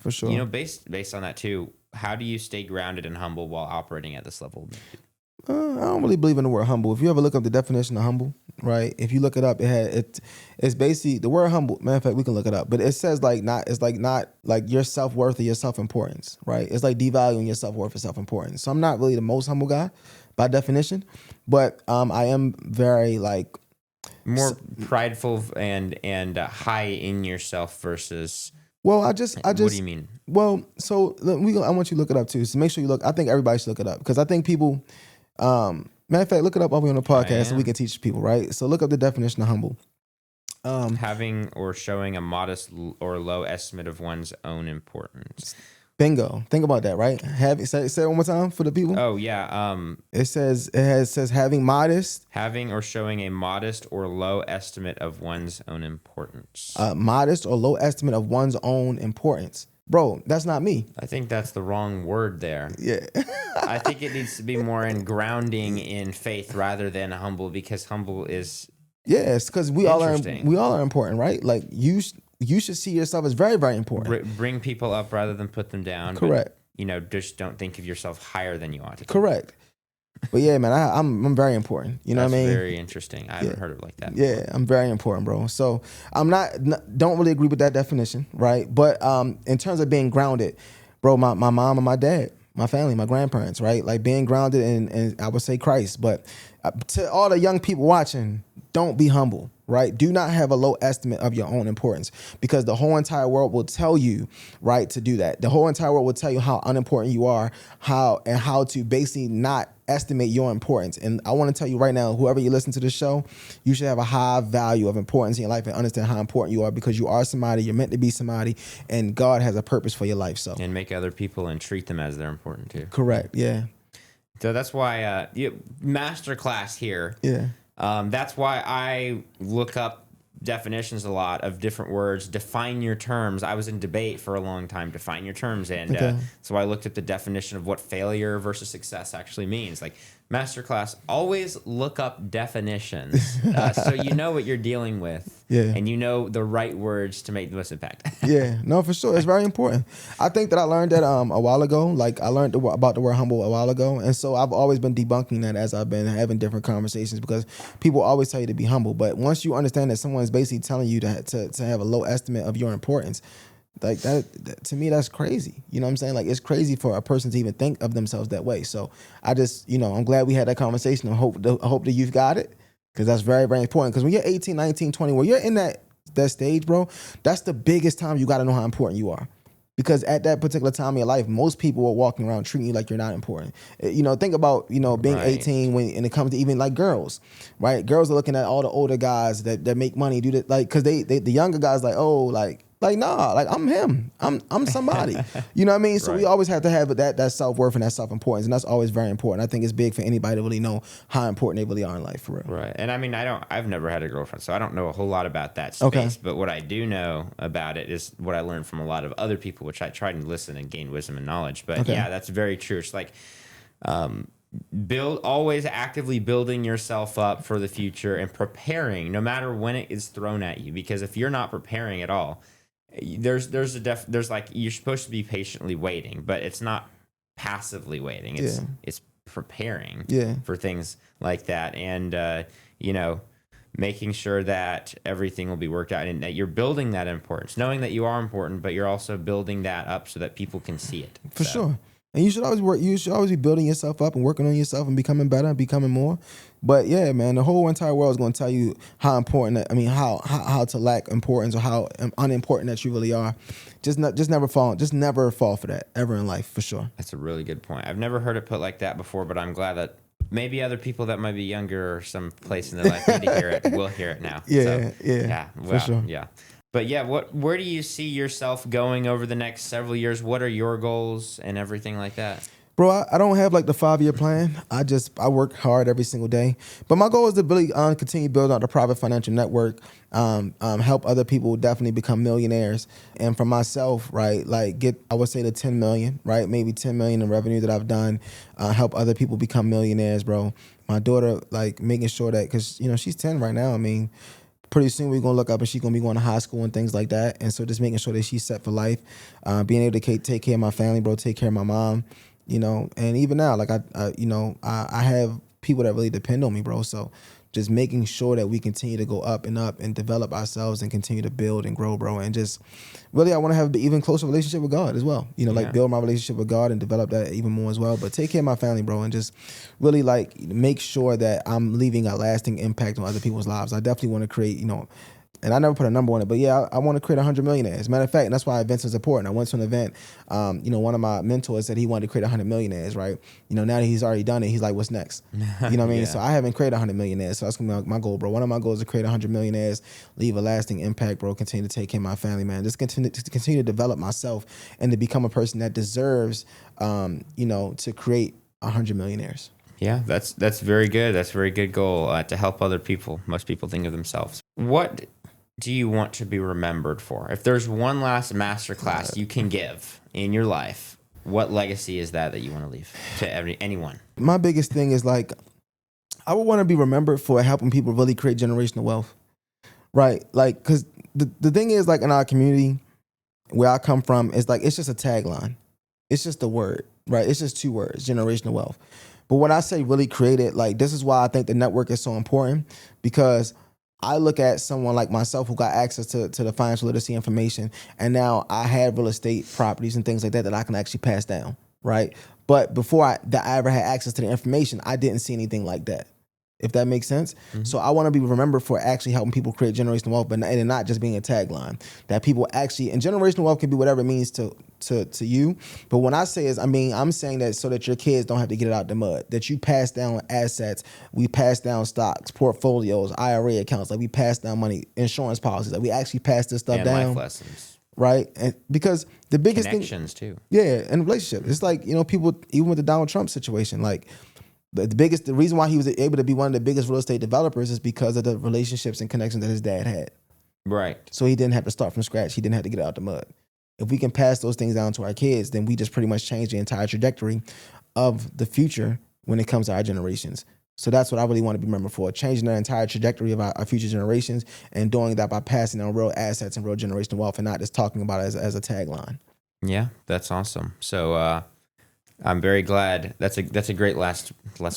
for sure. Based on that too, how do you stay grounded and humble while operating at this level? I don't really believe in the word humble. If you ever look up the definition of humble, right? If you look it up, it's basically the word humble. Matter of fact, we can look it up, but it says not like your self-worth or your self-importance, right? It's like devaluing your self-worth or self-importance. So I'm not really the most humble guy by definition, but I am very more prideful and high in yourself versus. Well, I just. What do you mean? Well, so I want you to look it up too. So make sure you look. I think everybody should look it up, because I think people. Matter of fact, look it up over on the podcast so we can teach people, right? So look up the definition of humble. Having or showing a modest or low estimate of one's own importance. Bingo. Think about that, right? Say it one more time for the people. Oh yeah. It says having or showing a modest or low estimate of one's own importance. Modest or low estimate of one's own importance. Bro, that's not me. I think that's the wrong word there. Yeah. I think it needs to be more in grounding in faith rather than humble, because humble is. Yes, because we all are important, right? Like you should see yourself as very, very important. Bring people up rather than put them down. Correct. But, just don't think of yourself higher than you ought to. Correct. But yeah, man, I'm very important. You know what I mean? That's very interesting. I haven't heard of it like that before. Yeah, I'm very important, bro. So I'm don't really agree with that definition, right? But in terms of being grounded, bro, my mom and my dad, my family, my grandparents, right? Like being grounded in I would say Christ. But to all the young people watching, don't be humble, right? Do not have a low estimate of your own importance, because the whole entire world will tell you, right, to do that. The whole entire world will tell you how unimportant you are, how to basically not estimate your importance. And I want to tell you right now, whoever you listen to this show, you should have a high value of importance in your life and understand how important you are, because you are somebody, you're meant to be somebody, and God has a purpose for your life. So and make other people and treat them as they're important too. Correct. Yeah. So that's why masterclass here. Yeah. That's why I look up definitions a lot of different words. Define your terms. I was in debate for a long time. Define your terms, and so I looked at the definition of what failure versus success actually means. Like masterclass, always look up definitions so you know what you're dealing with, and you know the right words to make the most impact. Yeah, no, for sure, it's very important. I think that I learned that a while ago. Like I learned about the word humble a while ago, and so I've always been debunking that as I've been having different conversations, because people always tell you to be humble, but once you understand that someone's basically telling you to have a low estimate of your importance, like that to me, that's crazy. You know what I'm saying? Like it's crazy for a person to even think of themselves that way. So I just, I'm glad we had that conversation. I hope the youth got it, because that's very, very important. Because when you're 18, 19, 20, when you're in that stage, bro, that's the biggest time you got to know how important you are. Because at that particular time in your life, most people are walking around treating you like you're not important. Think about, being 18 when it comes to even like girls, right? Girls are looking at all the older guys that make money, do that, like, because the younger guys like, oh, like nah, like I'm him. I'm somebody. You know what I mean? So we always have to have that self-worth and that self-importance. And that's always very important. I think it's big for anybody to really know how important they really are in life, for real. Right. And I mean, I've never had a girlfriend, so I don't know a whole lot about that space. Okay. But what I do know about it is what I learned from a lot of other people, which I try to listen and gain wisdom and knowledge. But yeah, that's very true. It's like always actively building yourself up for the future and preparing no matter when it is thrown at you. Because if you're not preparing at all, there's like you're supposed to be patiently waiting, but it's not passively waiting. It's preparing for things like that, and making sure that everything will be worked out and that you're building that importance, knowing that you are important, but you're also building that up so that people can see it. For sure. And you should always work. You should always be building yourself up and working on yourself and becoming better and becoming more. But yeah, man, the whole entire world is going to tell you how important. How to lack importance or how unimportant that you really are. Just never fall for that ever in life, for sure. That's a really good point. I've never heard it put like that before, but I'm glad that maybe other people that might be younger or some place in their life need to hear it. Will hear it now. Yeah, for sure. Yeah. But yeah, where do you see yourself going over the next several years? What are your goals and everything like that? Bro, I don't have like the 5-year plan. I work hard every single day. But my goal is to really continue building out the private financial network, help other people definitely become millionaires. And for myself, right, like I would say the 10 million, right? Maybe 10 million in revenue that I've done, help other people become millionaires, bro. My daughter, like making sure that, because, she's 10 right now. I mean, pretty soon we're going to look up and she's going to be going to high school and things like that. And so just making sure that she's set for life, being able to take care of my family, bro, take care of my mom, and even now, like I have people that really depend on me, bro. So just making sure that we continue to go up and develop ourselves and continue to build and grow, bro. And just really, I want to have an even closer relationship with God as well. Like build my relationship with God and develop that even more as well. But take care of my family, bro, and just really like make sure that I'm leaving a lasting impact on other people's lives. I definitely want to create, and I never put a number on it, but yeah, I want to create 100 millionaires. As a matter of fact, and that's why events is important. I went to an event, one of my mentors said he wanted to create 100 millionaires, right? Now that he's already done it, he's like, what's next? You know what I mean? So I haven't created 100 millionaires, so that's going to be my goal, bro. One of my goals is to create 100 millionaires, leave a lasting impact, bro, continue to take care of my family, man. Just continue to develop myself and to become a person that deserves, to create 100 millionaires. Yeah, that's very good. That's a very good goal to help other people. Most people think of themselves. What do you want to be remembered for? If there's one last masterclass you can give in your life, what legacy is that you want to leave to anyone? My biggest thing is like, I would want to be remembered for helping people really create generational wealth, right? Like, because the thing is, like in our community where I come from, it's like, it's just a tagline. It's just a word, right? It's just 2 words, generational wealth. But when I say really create it, like this is why I think the network is so important, because I look at someone like myself who got access to the financial literacy information, and now I have real estate properties and things like that I can actually pass down, right? But before I ever had access to the information, I didn't see anything like that, if that makes sense. Mm-hmm. So I want to be remembered for actually helping people create generational wealth, and not just being a tagline. That people actually, and generational wealth can be whatever it means to you. But when I say I'm saying that so that your kids don't have to get it out the mud, that you pass down assets, we pass down stocks, portfolios, IRA accounts, like we pass down money, insurance policies, like we actually pass this stuff down. Life lessons. Right? And because the biggest connections too. Yeah, and relationships. It's like, people, even with the Donald Trump situation, like the reason why he was able to be one of the biggest real estate developers is because of the relationships and connections that his dad had. Right. So he didn't have to start from scratch. He didn't have to get out the mud. If we can pass those things down to our kids, then we just pretty much change the entire trajectory of the future when it comes to our generations. So that's what I really want to be remembered for, changing the entire trajectory of our future generations, and doing that by passing on real assets and real generational wealth, and not just talking about it as a tagline. Yeah, that's awesome. So I'm very glad. That's a great last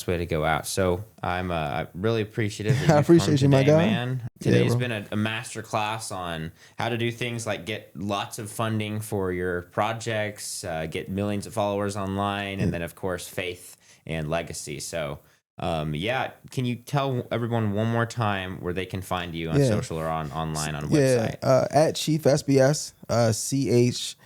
way to go out. So I'm really appreciative that I you've appreciate come you, today, my guy. man. Yeah, Today's bro. been a master class on how to do things like get lots of funding for your projects, get millions of followers online, and then of course faith and legacy. So yeah, can you tell everyone one more time where they can find you on Yeah. social or online on a Yeah, website? at Chief SBS, ChiefSBS.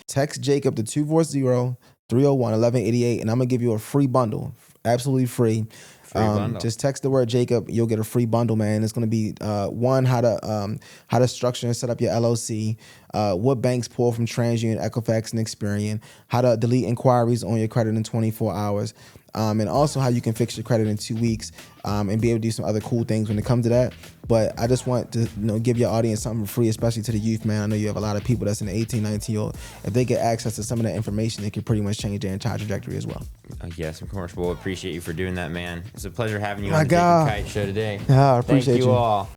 Text Jacob to 240-301-1188, and I'm gonna give you a free bundle, absolutely free. Free bundle. Just text the word Jacob, you'll get a free bundle, man. It's gonna be one, how to structure and set up your LLC, what banks pull from TransUnion, Equifax, and Experian, how to delete inquiries on your credit in 24 hours, and also how you can fix your credit in 2 weeks, and be able to do some other cool things when it comes to that. But I just want to give your audience something free, especially to the youth, man. I know you have a lot of people that's in the 18, 19-year-old. If they get access to some of that information, it could pretty much change their entire trajectory as well. Yes, of course. We'll appreciate you for doing that, man. It's a pleasure having you My on the Jacob God. Kite Show today. I appreciate Thank you you. all.